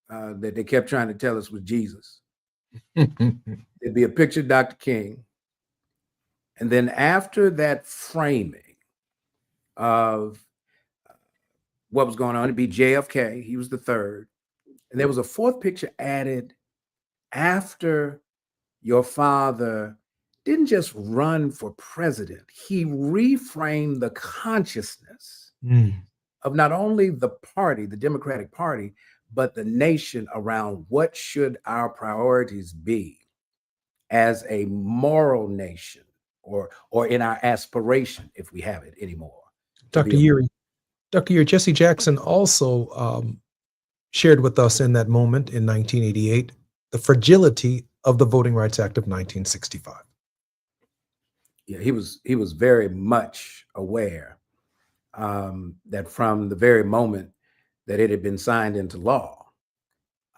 that they kept trying to tell us was Jesus. There'd be a picture of Dr. King. And then after that framing of what was going on, it'd be JFK. He was the 3rd. And there was a 4th picture added after your father didn't just run for president, he reframed the consciousness of not only the party, the Democratic Party, but the nation around what should our priorities be as a moral nation or in our aspiration, if we have it anymore. Dr. Eury, Jesse Jackson also shared with us in that moment in 1988 the fragility of the Voting Rights Act of 1965. Yeah, he was very much aware that from the very moment that it had been signed into law,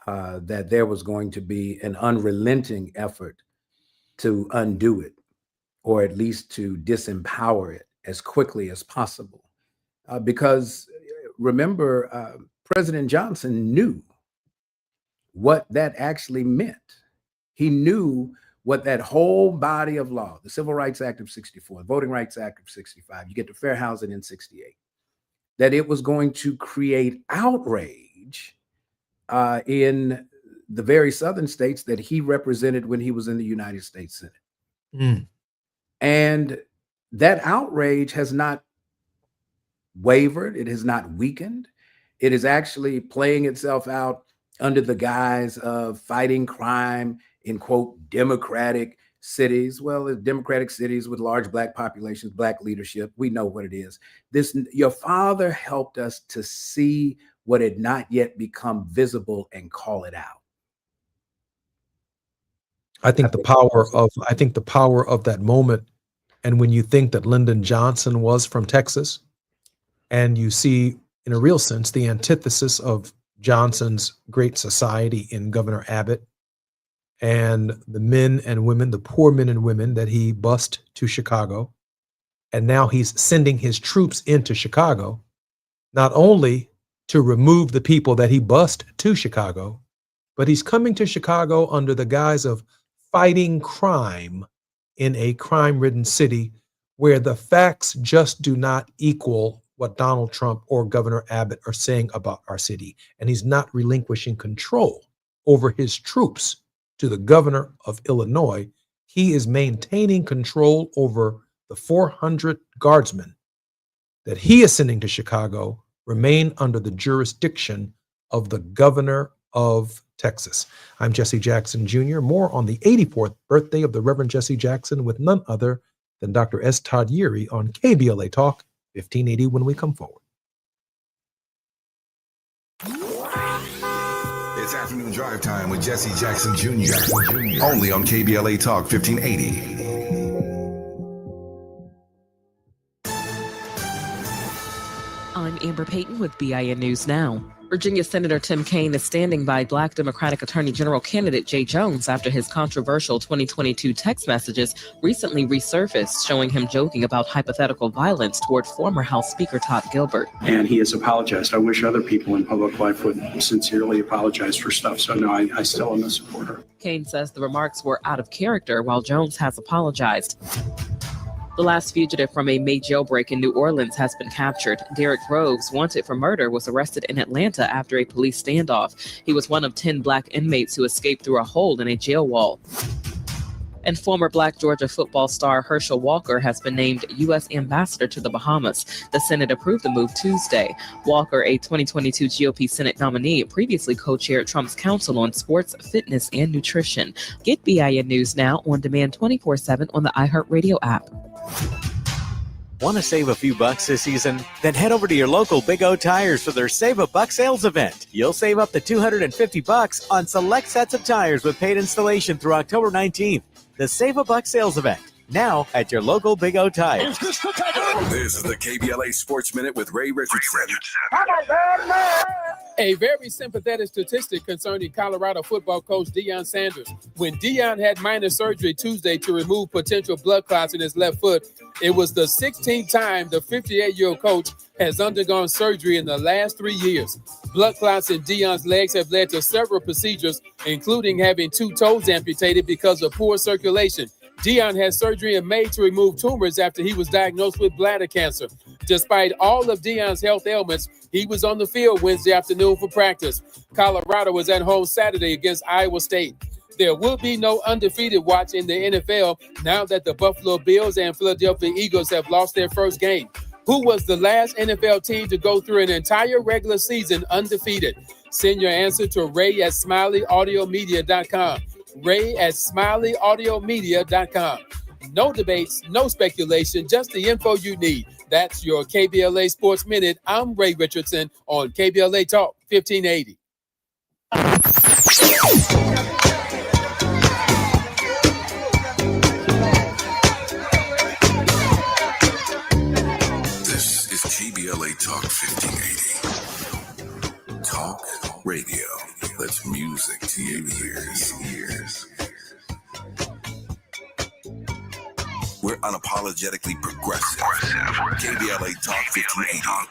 that there was going to be an unrelenting effort to undo it, or at least to disempower it as quickly as possible. Because remember, President Johnson knew what that actually meant. He knew what that whole body of law, the Civil Rights Act of 64, the Voting Rights Act of 65, you get to fair housing in 68, that it was going to create outrage in the very southern states that he represented when he was in the United States Senate. And that outrage has not wavered. It has not weakened. It is actually playing itself out under the guise of fighting crime in, quote, democratic cities. Well, it's democratic cities with large Black populations, Black leadership. We know what it is. Your father helped us to see what had not yet become visible and call it out. I think the power of that moment, and when you think that Lyndon Johnson was from Texas, and you see, in a real sense, the antithesis of Johnson's great society in Governor Abbott, and the men and women, the poor men and women that he bused to Chicago, and now he's sending his troops into Chicago, not only to remove the people that he bused to Chicago, but he's coming to Chicago under the guise of fighting crime in a crime-ridden city where the facts just do not equal what Donald Trump or Governor Abbott are saying about our city. And he's not relinquishing control over his troops to the governor of Illinois. He is maintaining control over the 400 guardsmen that he is sending to Chicago remain under the jurisdiction of the governor of Texas. I'm Jesse Jackson Jr. More on the 84th birthday of the Reverend Jesse Jackson with none other than Dr. S. Todd Eury on KBLA Talk 1580 when we come forward. It's Afternoon Drive Time with Jesse Jackson Jr. Only on KBLA Talk 1580. I'm Amber Payton with BIN News Now. Virginia Senator Tim Kaine is standing by Black Democratic Attorney General candidate Jay Jones after his controversial 2022 text messages recently resurfaced, showing him joking about hypothetical violence toward former House Speaker Todd Gilbert. And he has apologized. I wish other people in public life would sincerely apologize for stuff. So no, I still am a supporter. Kaine says the remarks were out of character, while Jones has apologized. The last fugitive from a May jailbreak in New Orleans has been captured. Derek Groves, wanted for murder, was arrested in Atlanta after a police standoff. He was one of 10 Black inmates who escaped through a hole in a jail wall. And former Black Georgia football star Herschel Walker has been named U.S. ambassador to the Bahamas. The Senate approved the move Tuesday. Walker, a 2022 GOP Senate nominee, previously co-chaired Trump's Council on Sports, Fitness, and Nutrition. Get BIN News Now on demand 24/7 on the iHeartRadio app. Want to save a few bucks this season? Then head over to your local Big O Tires for their Save a Buck sales event. You'll save up to $250 on select sets of tires with paid installation through October 19th. The Save a Buck sales event, now at your local Big O Tires. This is the KBLA Sports Minute with Ray Richardson. A very sympathetic statistic concerning Colorado football coach Deion Sanders. When Deion had minor surgery Tuesday to remove potential blood clots in his left foot, it was the 16th time the 58-year-old coach has undergone surgery in the last 3 years. Blood clots in Deion's legs have led to several procedures, including having 2 toes amputated because of poor circulation. Deion had surgery in May to remove tumors after he was diagnosed with bladder cancer. Despite all of Deion's health ailments, he was on the field Wednesday afternoon for practice. Colorado was at home Saturday against Iowa State. There will be no undefeated watch in the NFL now that the Buffalo Bills and Philadelphia Eagles have lost their first game. Who was the last NFL team to go through an entire regular season undefeated? Send your answer to Ray at SmileyAudiomedia.com. Ray at SmileyAudiomedia.com. No debates, no speculation, just the info you need. That's your KBLA Sports Minute. I'm Ray Richardson on KBLA Talk 1580. This is KBLA Talk 1580. Talk radio. That's music to your ears. We're unapologetically progressive. KBLA Talk 1580.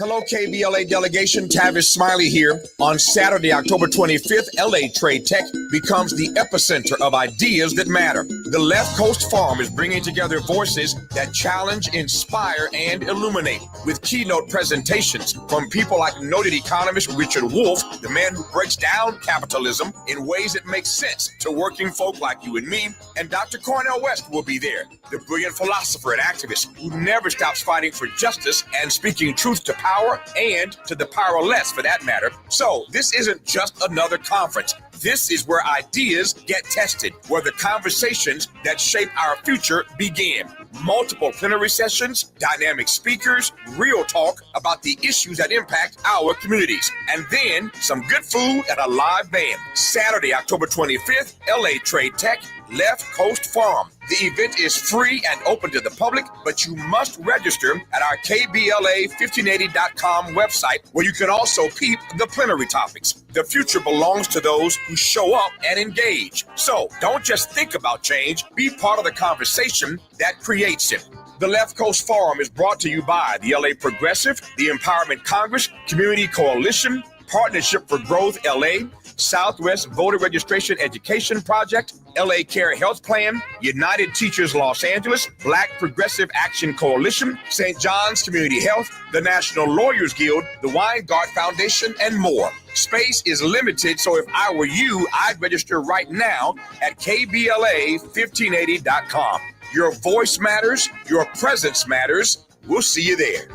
Hello, KBLA delegation. Tavis Smiley here. On Saturday, October 25th, LA Trade Tech becomes the epicenter of ideas that matter. The Left Coast Forum is bringing together voices that challenge, inspire, and illuminate, with keynote presentations from people like noted economist Richard Wolff, the man who breaks down capitalism in ways that make sense to working folk like you and me, and Dr. Cornel West will be there, the brilliant philosopher and activist who never stops fighting for justice and speaking truth to power and to the powerless, for that matter. So this isn't just another conference. This is where ideas get tested, where the conversations that shape our future begin. Multiple plenary sessions, dynamic speakers, real talk about the issues that impact our communities, and then some good food and a live band. Saturday, October 25th, LA Trade Tech, Left Coast Forum. The event is free and open to the public, but you must register at our KBLA1580.com website, where you can also peep the plenary topics. The future belongs to those who show up and engage. So don't just think about change, be part of the conversation that creates it. The Left Coast Forum is brought to you by the LA Progressive, the Empowerment Congress, Community Coalition, Partnership for Growth LA, Southwest Voter Registration Education Project, LA Care Health Plan, United Teachers Los Angeles, Black Progressive Action Coalition, St. John's Community Health, the National Lawyers Guild, the Weingart Foundation, and more. Space is limited, so if I were you, I'd register right now at KBLA1580.com. Your voice matters, your presence matters. We'll see you there.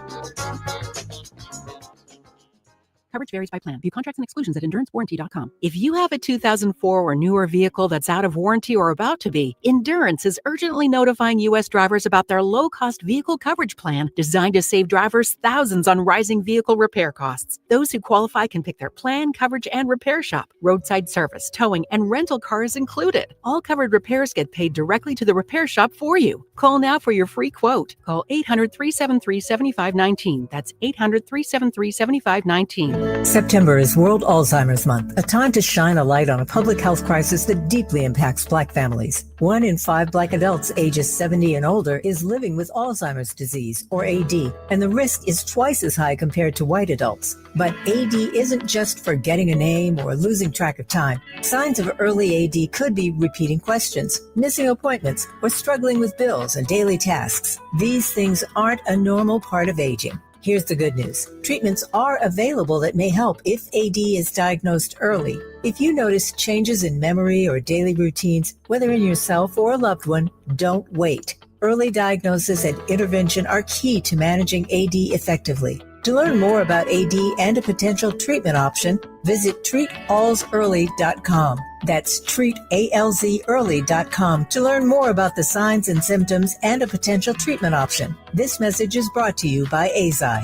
Coverage varies by plan. View contracts and exclusions at endurancewarranty.com. If you have a 2004 or newer vehicle that's out of warranty or about to be, Endurance is urgently notifying U.S. drivers about their low-cost vehicle coverage plan designed to save drivers thousands on rising vehicle repair costs. Those who qualify can pick their plan, coverage, and repair shop. Roadside service, towing, and rental cars included. All covered repairs get paid directly to the repair shop for you. Call now for your free quote. Call 800-373-7519. That's 800-373-7519. September is World Alzheimer's Month, a time to shine a light on a public health crisis that deeply impacts Black families. 1 in 5 Black adults ages 70 and older is living with Alzheimer's disease, or AD, and the risk is twice as high compared to white adults. But AD isn't just forgetting a name or losing track of time. Signs of early AD could be repeating questions, missing appointments, or struggling with bills and daily tasks. These things aren't a normal part of aging. Here's the good news. Treatments are available that may help if AD is diagnosed early. If you notice changes in memory or daily routines, whether in yourself or a loved one, don't wait. Early diagnosis and intervention are key to managing AD effectively. To learn more about AD and a potential treatment option, visit treatalsearly.com. That's treatalzearly.com to learn more about the signs and symptoms and a potential treatment option. This message is brought to you by AZI.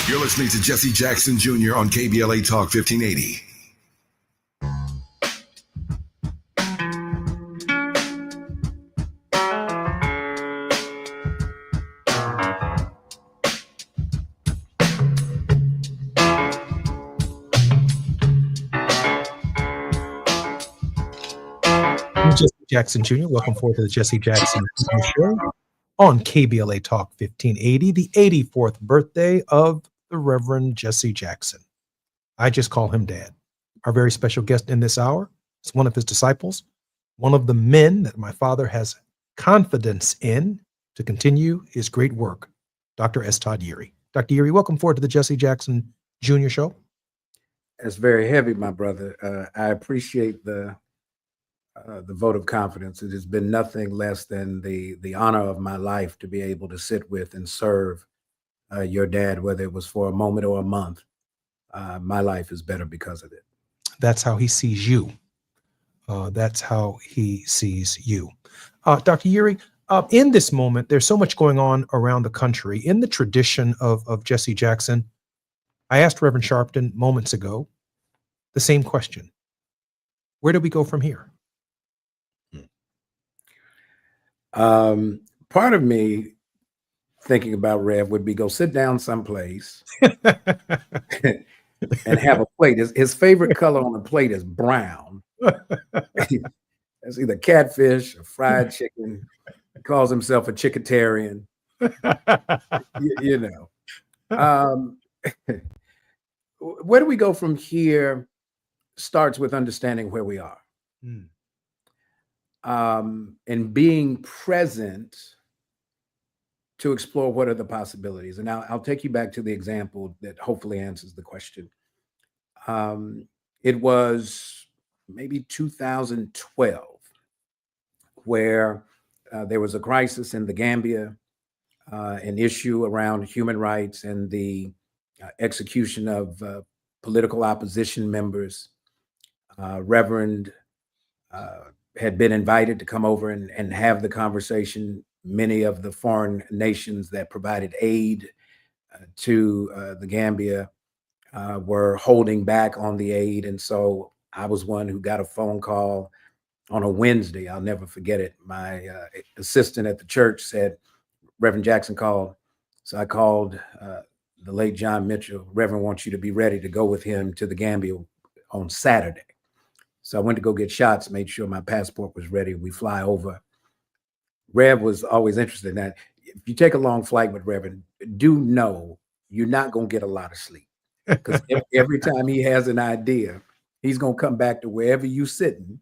You're listening to Jesse Jackson Jr. on KBLA Talk 1580. Jesse Jackson Jr. Welcome forward to the Jesse Jackson Jr. Show on KBLA Talk 1580, the 84th birthday of the Reverend Jesse Jackson. I just call him Dad. Our very special guest in this hour is one of his disciples, one of the men that my father has confidence in to continue his great work, Dr. S. Todd Yeary. Dr. Yeary, welcome forward to the Jesse Jackson Jr. Show. It's very heavy, my brother. I appreciate the vote of confidence. It has been nothing less than the honor of my life to be able to sit with and serve your dad, whether it was for a moment or a month. My life is better because of it. That's how he sees you. That's how he sees you. Dr. Yeary, in this moment, there's so much going on around the country. In the tradition of Jesse Jackson, I asked Reverend Sharpton moments ago the same question. Where do we go from here? Part of me thinking about Rev would be go sit down someplace and have a plate. His favorite color on the plate is brown. It's either catfish or fried chicken. He calls himself a chickatarian. you know. Where do we go from here starts with understanding where we are. And being present to explore what are the possibilities. And I'll take you back to the example that hopefully answers the question. It was maybe 2012 where there was a crisis in the Gambia, an issue around human rights and the execution of political opposition members. Reverend had been invited to come over and have the conversation. Many of the foreign nations that provided aid to the Gambia were holding back on the aid. And so I was one who got a phone call on a Wednesday. I'll never forget it. My assistant at the church said, Reverend Jackson called. So I called the late John Mitchell. Reverend wants you to be ready to go with him to the Gambia on Saturday. So I went to go get shots, made sure my passport was ready. We fly over. Rev was always interested in that. If you take a long flight with Reverend, do know you're not going to get a lot of sleep. Because every time he has an idea, he's going to come back to wherever you sitting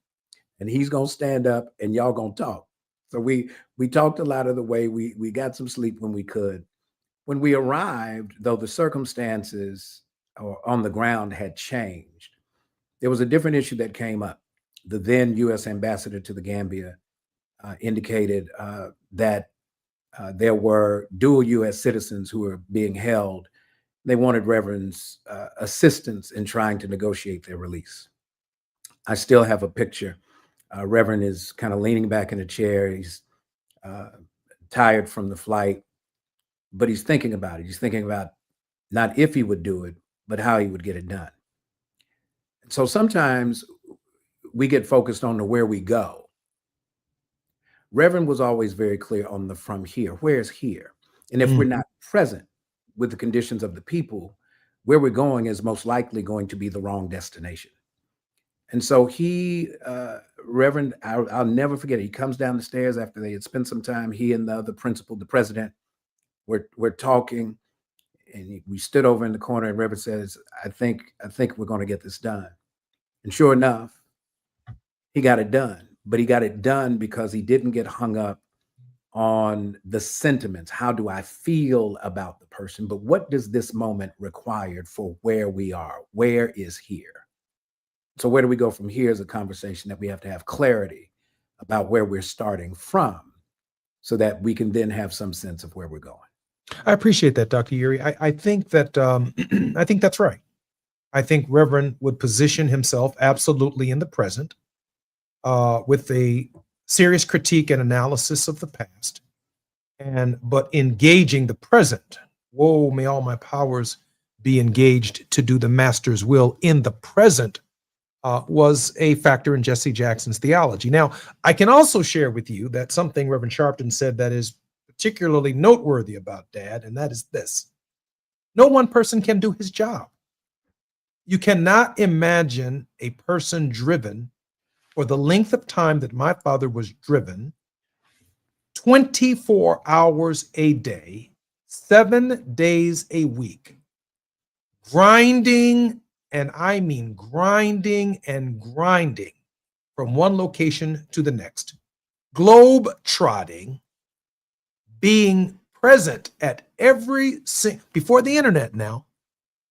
and he's going to stand up and y'all going to talk. So we talked a lot of the way. We got some sleep when we could. When we arrived, though the circumstances on the ground had changed, there was a different issue that came up. The then U.S. ambassador to the Gambia indicated that there were dual U.S. citizens who were being held they wanted Reverend's assistance in trying to negotiate their release. I still have a picture. Reverend is kind of leaning back in a chair. He's tired from the flight, but he's thinking about it. He's thinking about not if he would do it, but how he would get it done. So sometimes we get focused on the where we go. Reverend was always very clear on the from here. Where's here? And if we're not present with the conditions of the people, where we're going is most likely going to be the wrong destination. And so he, Reverend, I'll never forget it. He comes down the stairs after they had spent some time. He and the other principal, the president, we're talking, and we stood over in the corner. And Reverend says, "I think we're going to get this done." And sure enough, he got it done. But he got it done because he didn't get hung up on the sentiments. How do I feel about the person? But what does this moment require for where we are? Where is here? So where do we go from here is a conversation that we have to have clarity about where we're starting from so that we can then have some sense of where we're going. I appreciate that, Dr. Yuri. I think that I think that's right. I think Reverend would position himself absolutely in the present with a serious critique and analysis of the past, but engaging the present. Whoa, may all my powers be engaged to do the master's will in the present was a factor in Jesse Jackson's theology. Now, I can also share with you that something Reverend Sharpton said that is particularly noteworthy about Dad, and that is this. No one person can do his job. You cannot imagine a person driven for the length of time that my father was driven, 24 hours a day, 7 days a week, grinding, and I mean grinding and grinding from one location to the next, globe trotting, being present at before the internet now,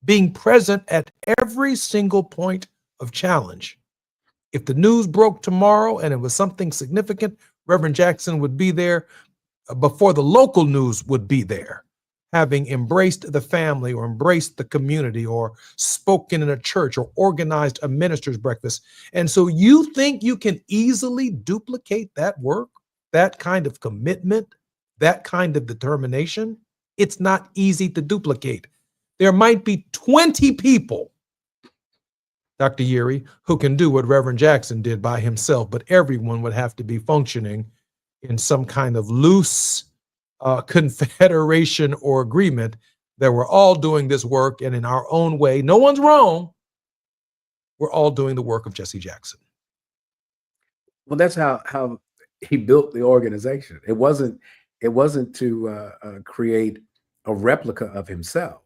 being present at every single point of challenge. If the news broke tomorrow and it was something significant, Reverend Jackson would be there before the local news would be there, having embraced the family or embraced the community or spoken in a church or organized a minister's breakfast. And so you think you can easily duplicate that work, that kind of commitment, that kind of determination? It's not easy to duplicate. There might be 20 people, Dr. Yuri, who can do what Reverend Jackson did by himself, but everyone would have to be functioning in some kind of loose confederation or agreement that we're all doing this work, and in our own way, no one's wrong. We're all doing the work of Jesse Jackson. Well, that's how he built the organization. It wasn't to create a replica of himself,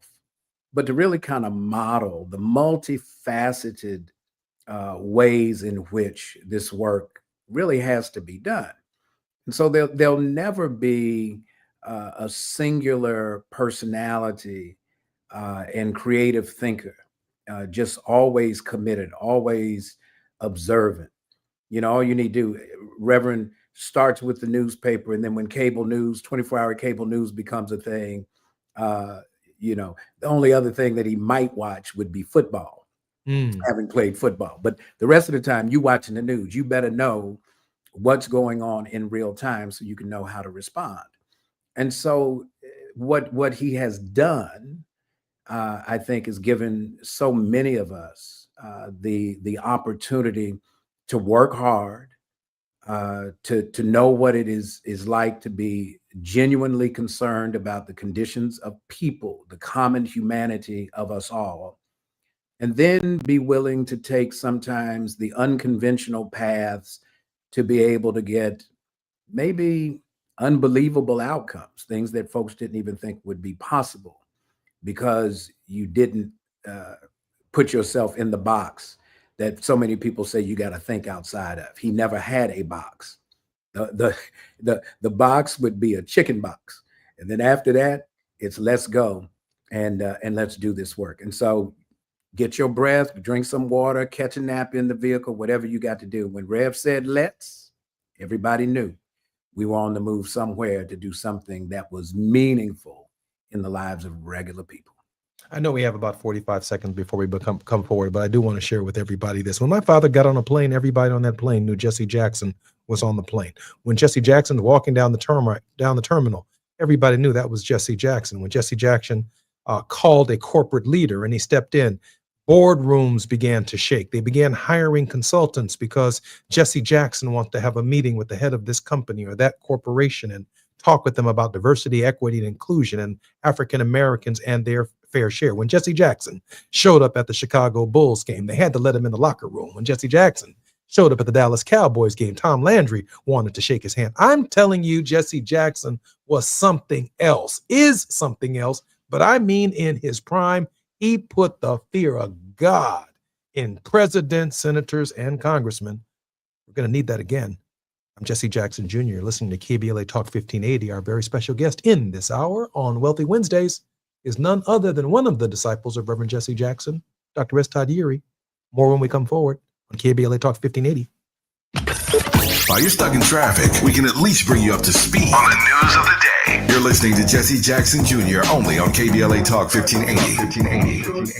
but to really kind of model the multifaceted ways in which this work really has to be done. And so there'll never be a singular personality and creative thinker, just always committed, always observant. You know, all you need to do, Reverend starts with the newspaper, and then when cable news, 24-hour cable news becomes a thing, you know, the only other thing that he might watch would be football, having played football. But the rest of the time, you watching the news, you better know what's going on in real time so you can know how to respond. And so what he has done, I think, has given so many of us the opportunity to work hard, to know what it is like to be genuinely concerned about the conditions of people, the common humanity of us all, and then be willing to take sometimes the unconventional paths to be able to get maybe unbelievable outcomes, things that folks didn't even think would be possible because you didn't put yourself in the box that so many people say you got to think outside of. He never had a box. The box would be a chicken box, and then after that, it's let's go and let's do this work. And so, get your breath, drink some water, catch a nap in the vehicle, whatever you got to do. When Rev said let's, everybody knew we were on the move somewhere to do something that was meaningful in the lives of regular people. I know we have about 45 seconds before we come forward, but I do want to share with everybody this. When my father got on a plane, everybody on that plane knew Jesse Jackson was on the plane. When Jesse Jackson was walking down the terminal, everybody knew that was Jesse Jackson. When Jesse Jackson called a corporate leader and he stepped in, boardrooms began to shake. They began hiring consultants because Jesse Jackson wants to have a meeting with the head of this company or that corporation and talk with them about diversity, equity, and inclusion and African Americans and their fair share. When Jesse Jackson showed up at the Chicago Bulls game, they had to let him in the locker room. When Jesse Jackson showed up at the Dallas Cowboys game, Tom Landry wanted to shake his hand. I'm telling you, Jesse Jackson was something else, is something else, but I mean in his prime. He put the fear of God in presidents, senators, and congressmen. We're going to need that again. I'm Jesse Jackson Jr., listening to KBLA Talk 1580. Our very special guest in this hour on Wealthy Wednesdays is none other than one of the disciples of Reverend Jesse Jackson, Dr. S. Todd Yeary. More when we come forward on KBLA Talk 1580. While you're stuck in traffic, we can at least bring you up to speed on the news of the day. You're listening to Jesse Jackson Jr. only on KBLA Talk 1580.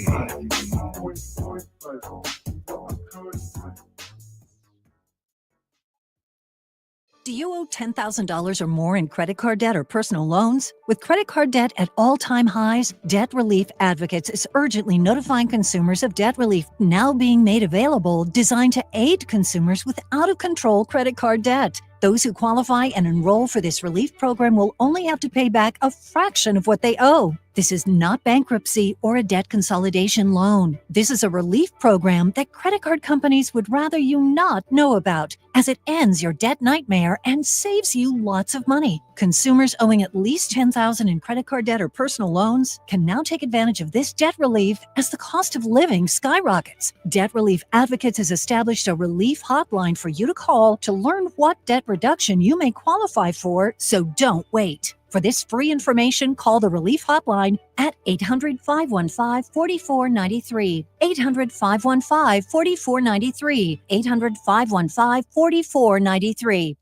Do you owe $10,000 or more in credit card debt or personal loans? With credit card debt at all-time highs, Debt Relief Advocates is urgently notifying consumers of debt relief now being made available, designed to aid consumers with out-of-control credit card debt. Those who qualify and enroll for this relief program will only have to pay back a fraction of what they owe. This is not bankruptcy or a debt consolidation loan. This is a relief program that credit card companies would rather you not know about, as it ends your debt nightmare and saves you lots of money. Consumers owing at least $10,000 in credit card debt or personal loans can now take advantage of this debt relief as the cost of living skyrockets. Debt Relief Advocates has established a relief hotline for you to call to learn what debt reduction you may qualify for, so don't wait. For this free information, call the Relief Hotline at 800-515-4493, 800-515-4493, 800-515-4493.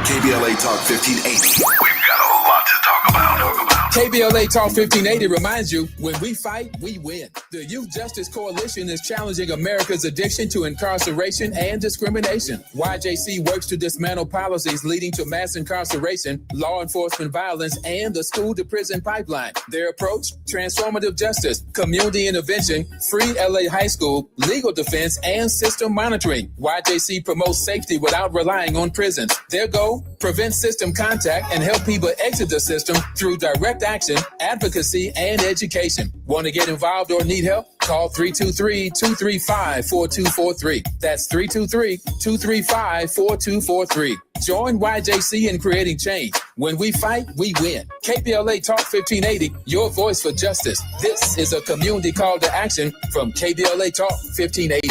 KBLA Talk 1580. We've got a lot to talk about. KBLA Talk 1580 reminds you, when we fight, we win. The Youth Justice Coalition is challenging America's addiction to incarceration and discrimination. YJC works to dismantle policies leading to mass incarceration, law enforcement violence, and the school-to-prison pipeline. Their approach? Transformative justice, community intervention, free LA high school, legal defense, and system monitoring. YJC promotes safety without relying on prisons. Their goal? Prevent system contact and help people exit the system through direct action, advocacy, and education. Want to get involved or need help? Call 323-235-4243. That's 323-235-4243. Join YJC in creating change. When we fight, we win. KBLA Talk 1580, your voice for justice. This is a community call to action from KBLA Talk 1580.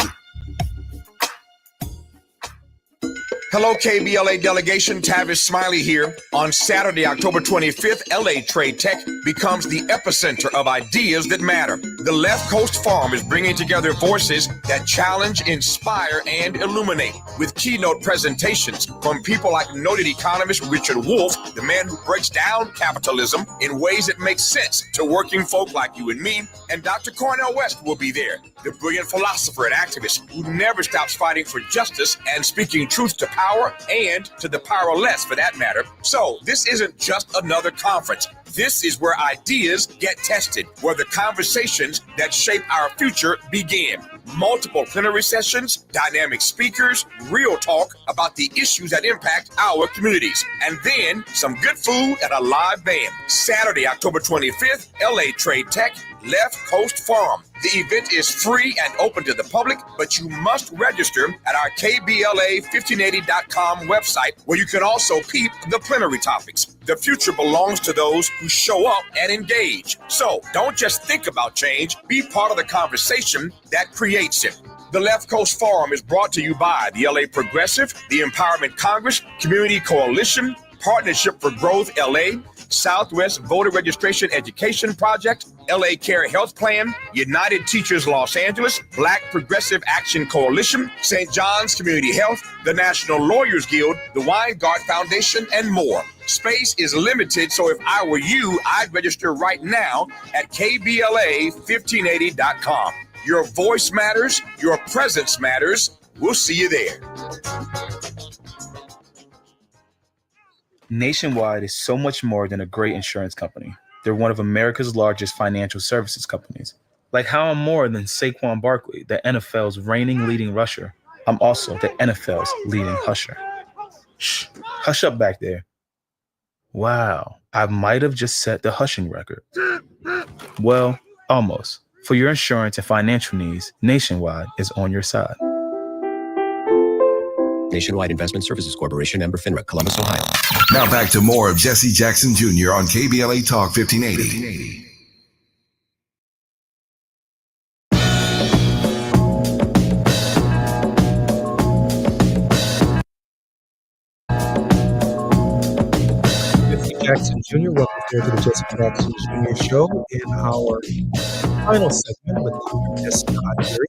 Hello, KBLA delegation. Tavis Smiley here. On Saturday, October 25th, LA Trade Tech becomes the epicenter of ideas that matter. The Left Coast Forum is bringing together voices that challenge, inspire, and illuminate, with keynote presentations from people like noted economist Richard Wolff, the man who breaks down capitalism in ways that make sense to working folk like you and me, and Dr. Cornel West will be there, the brilliant philosopher and activist who never stops fighting for justice and speaking truth to power and to the powerless, for that matter. So this isn't just another conference. This is where ideas get tested, where the conversations that shape our future begin. Multiple plenary sessions, dynamic speakers, real talk about the issues that impact our communities, and then some good food and a live band. Saturday, October 25th, LA Trade Tech, Left Coast Forum. The event is free and open to the public, but you must register at our KBLA1580.com website, where you can also peep the plenary topics. The future belongs to those who show up and engage. So don't just think about change, be part of the conversation that creates it. The Left Coast Forum is brought to you by the LA Progressive, the Empowerment Congress, Community Coalition, Partnership for Growth LA, Southwest Voter Registration Education Project, LA Care Health Plan, United Teachers Los Angeles, Black Progressive Action Coalition, St. John's Community Health, the National Lawyers Guild, the Weingart Foundation, and more. Space is limited, so if I were you, I'd register right now at KBLA1580.com. Your voice matters, your presence matters. We'll see you there. Nationwide is so much more than a great insurance company. They're one of America's largest financial services companies. Like how I'm more than Saquon Barkley, the NFL's reigning leading rusher. I'm also the NFL's leading husher. Shh, hush up back there. Wow, I might have just set the hushing record. Well, almost. For your insurance and financial needs, Nationwide is on your side. Nationwide Investment Services Corporation, member FINRA, Columbus, Ohio. Now back to more of Jesse Jackson Jr. on KBLA Talk 1580. Jesse Jackson Jr., welcome here to the Jesse Jackson Jr. Show in our final segment with Dr. Estad Yuri.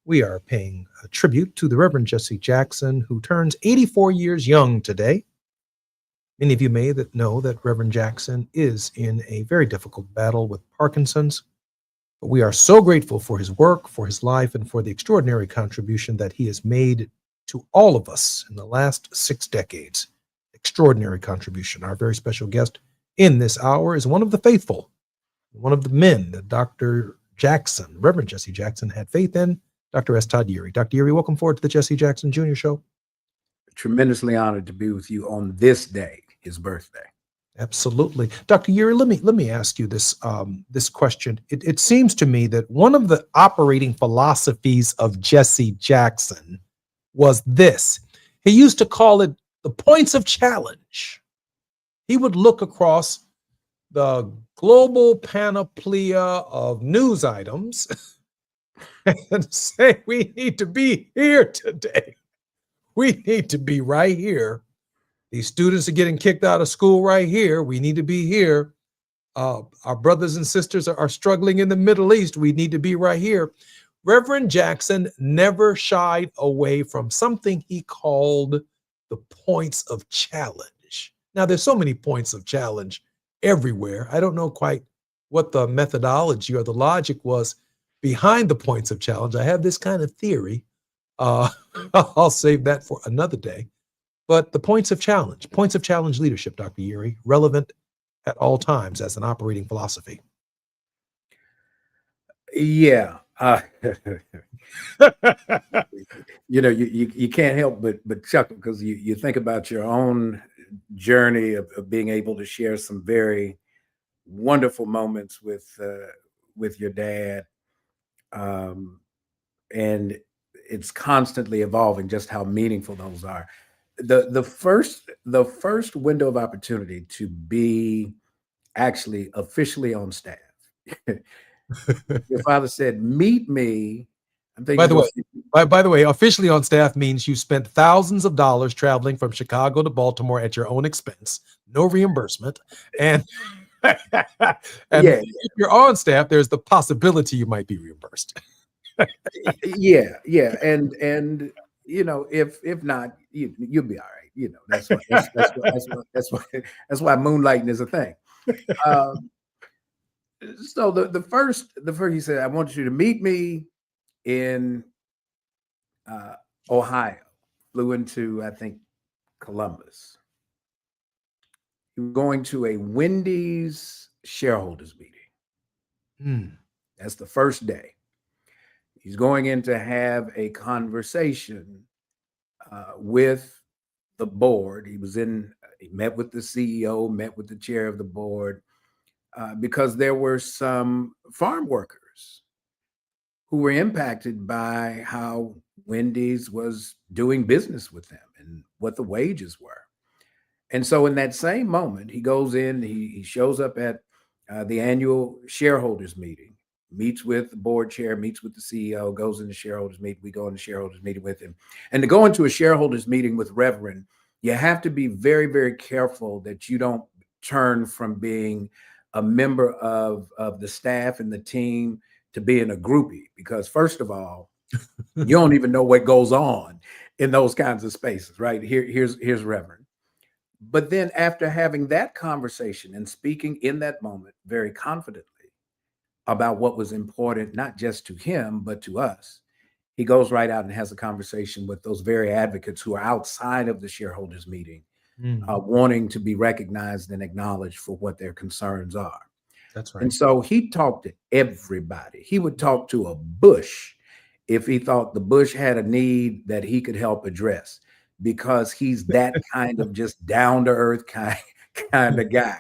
We are paying a tribute to the Reverend Jesse Jackson, who turns 84 years young today. Many of you may know that Reverend Jackson is in a very difficult battle with Parkinson's. But we are so grateful for his work, for his life, and for the extraordinary contribution that he has made to all of us in the last 6 decades. Extraordinary contribution. Our very special guest in this hour is one of the faithful, one of the men that Dr. Jackson, Reverend Jesse Jackson, had faith in, Dr. Estad Yuri. Dr. Yuri, welcome forward to the Jesse Jackson Jr. Show. Tremendously honored to be with you on this day, his birthday. Absolutely. Dr. Yuri, let me ask you this question. It seems to me that one of the operating philosophies of Jesse Jackson was this. He used to call it the points of challenge. He would look across the global panoplia of news items and say, we need to be here today. We need to be right here. These students are getting kicked out of school right here. We need to be here. Our brothers and sisters are struggling in the Middle East. We need to be right here. Reverend Jackson never shied away from something he called the points of challenge. Now, there's so many points of challenge everywhere. I don't know quite what the methodology or the logic was behind the points of challenge. I have this kind of theory. I'll save that for another day. But the points of challenge leadership, Dr. Yuri, relevant at all times as an operating philosophy. Yeah. You can't help but chuckle because you think about your own journey of being able to share some very wonderful moments with your dad. And it's constantly evolving just how meaningful those are. The first window of opportunity to be actually officially on staff. Your father said, "Meet me." By the way, officially on staff means you spent thousands of dollars traveling from Chicago to Baltimore at your own expense, no reimbursement, and if you're on staff, there's the possibility you might be reimbursed. yeah, and if not, you'll be all right. That's why moonlighting is a thing. So the first he said, I want you to meet me in Ohio. Flew into, I think, Columbus. He was going to a Wendy's shareholders meeting. That's the first day. He's going in to have a conversation with the board. He met with the CEO, met with the chair of the board, because there were some farm workers who were impacted by how Wendy's was doing business with them and what the wages were. And so in that same moment, he goes in, he shows up at the annual shareholders meeting, meets with the board chair, meets with the CEO, goes into shareholders meeting. We go into shareholders meeting with him. And to go into a shareholders meeting with Reverend, you have to be very, very careful that you don't turn from being a member of the staff and the team to being a groupie, because first of all, you don't even know what goes on in those kinds of spaces, right? Here's Reverend. But then after having that conversation and speaking in that moment very confidently about what was important, not just to him, but to us, he goes right out and has a conversation with those very advocates who are outside of the shareholders meeting, wanting to be recognized and acknowledged for what their concerns are. That's right. And so he talked to everybody. He would talk to a bush if he thought the bush had a need that he could help address, because he's that kind of just down to earth kind of guy.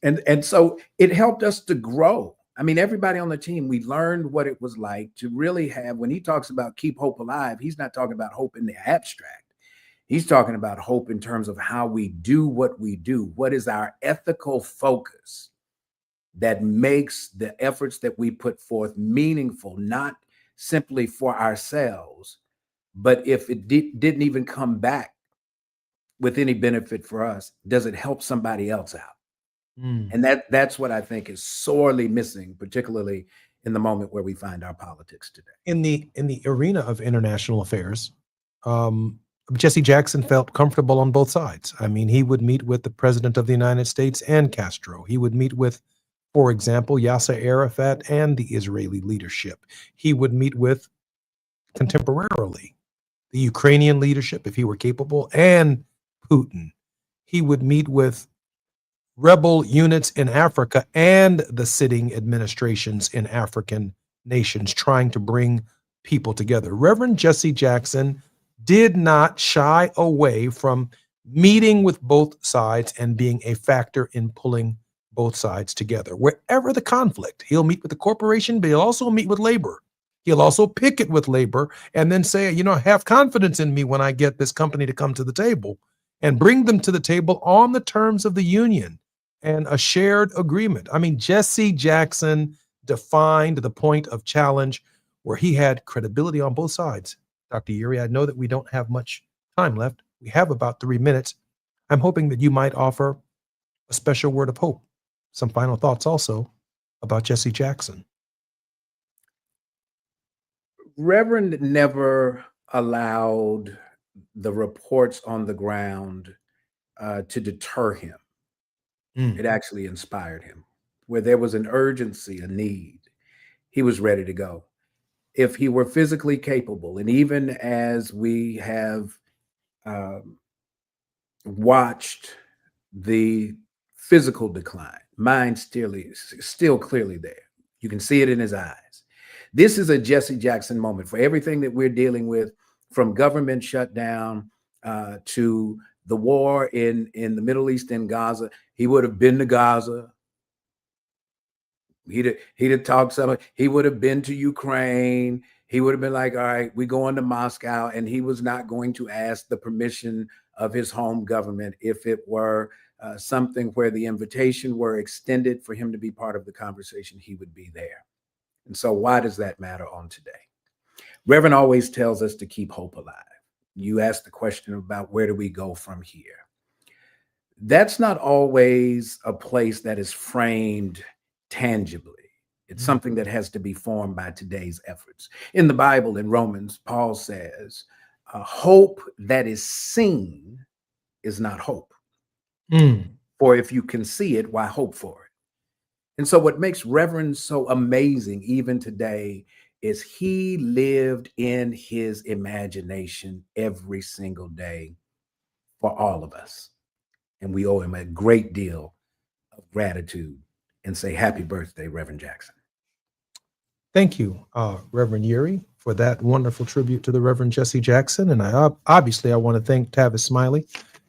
And so it helped us to grow. I mean, everybody on the team, we learned what it was like to really have, when he talks about keep hope alive, he's not talking about hope in the abstract. He's talking about hope in terms of how we do what we do. What is our ethical focus that makes the efforts that we put forth meaningful, not simply for ourselves, but if it didn't even come back with any benefit for us, does it help somebody else out? And that's what I think is sorely missing, particularly in the moment where we find our politics today. In the arena of international affairs, Jesse Jackson felt comfortable on both sides. I mean, he would meet with the president of the United States and Castro. He would meet with, for example, Yasser Arafat and the Israeli leadership. He would meet with, contemporarily, the Ukrainian leadership, if he were capable, and Putin. He would meet with rebel units in Africa and the sitting administrations in African nations, trying to bring people together. Reverend Jesse Jackson did not shy away from meeting with both sides and being a factor in pulling both sides together. Wherever the conflict, he'll meet with the corporation, but he'll also meet with labor. He'll also picket with labor and then say, you know, have confidence in me when I get this company to come to the table, and bring them to the table on the terms of the union and a shared agreement. I mean, Jesse Jackson defined the point of challenge where he had credibility on both sides. Dr. Yuri, I know that we don't have much time left. We have about 3 minutes. I'm hoping that you might offer a special word of hope, some final thoughts also about Jesse Jackson. Reverend never allowed the reports on the ground to deter him. It actually inspired him. Where there was an urgency, a need, he was ready to go. If he were physically capable, and even as we have watched the physical decline, mind still clearly there. You can see it in his eyes. This is a Jesse Jackson moment for everything that we're dealing with, from government shutdown to the war in the Middle East, in Gaza. He would have been to Gaza. He'd have talked some. He would have been to Ukraine. He would have been like, all right, we're going to Moscow. And he was not going to ask the permission of his home government. If it were something where the invitation were extended for him to be part of the conversation, he would be there. And so why does that matter on today? Reverend always tells us to keep hope alive. You asked the question about where do we go from here? That's not always a place that is framed tangibly. It's something that has to be formed by today's efforts. In the Bible, in Romans, Paul says, hope that is seen is not hope. For if you can see it, why hope for it? And so what makes Reverend so amazing even today is he lived in his imagination every single day for all of us. And we owe him a great deal of gratitude, and say happy birthday, Reverend Jackson. Thank you, Reverend Yuri, for that wonderful tribute to the Reverend Jesse Jackson. And I want to thank Tavis Smiley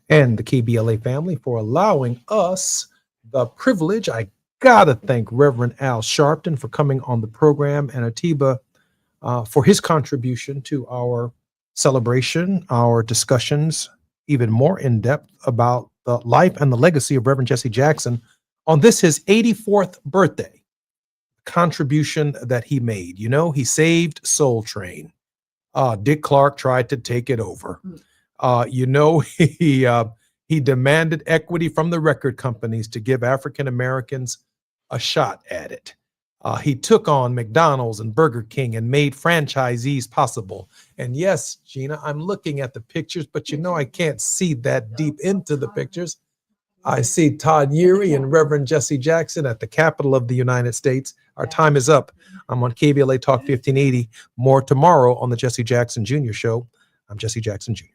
and the KBLA family for allowing us the privilege. I gotta thank Reverend Al Sharpton for coming on the program, and Atiba for his contribution to our celebration, our discussions, even more in depth about the life and the legacy of Reverend Jesse Jackson on this, his 84th birthday. Contribution that he made. You know, he saved Soul Train. Dick Clark tried to take it over. You know, he He demanded equity from the record companies to give African Americans a shot at it. He took on McDonald's and Burger King and made franchisees possible. And yes, Gina, I'm looking at the pictures, but I can't see that deep into the pictures. I see Todd Yeary and Reverend Jesse Jackson at the Capitol of the United States. Our time is up. I'm on KBLA Talk 1580. More tomorrow on the Jesse Jackson Jr. Show. I'm Jesse Jackson Jr.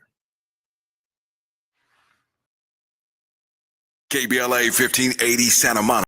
KBLA 1580 Santa Monica.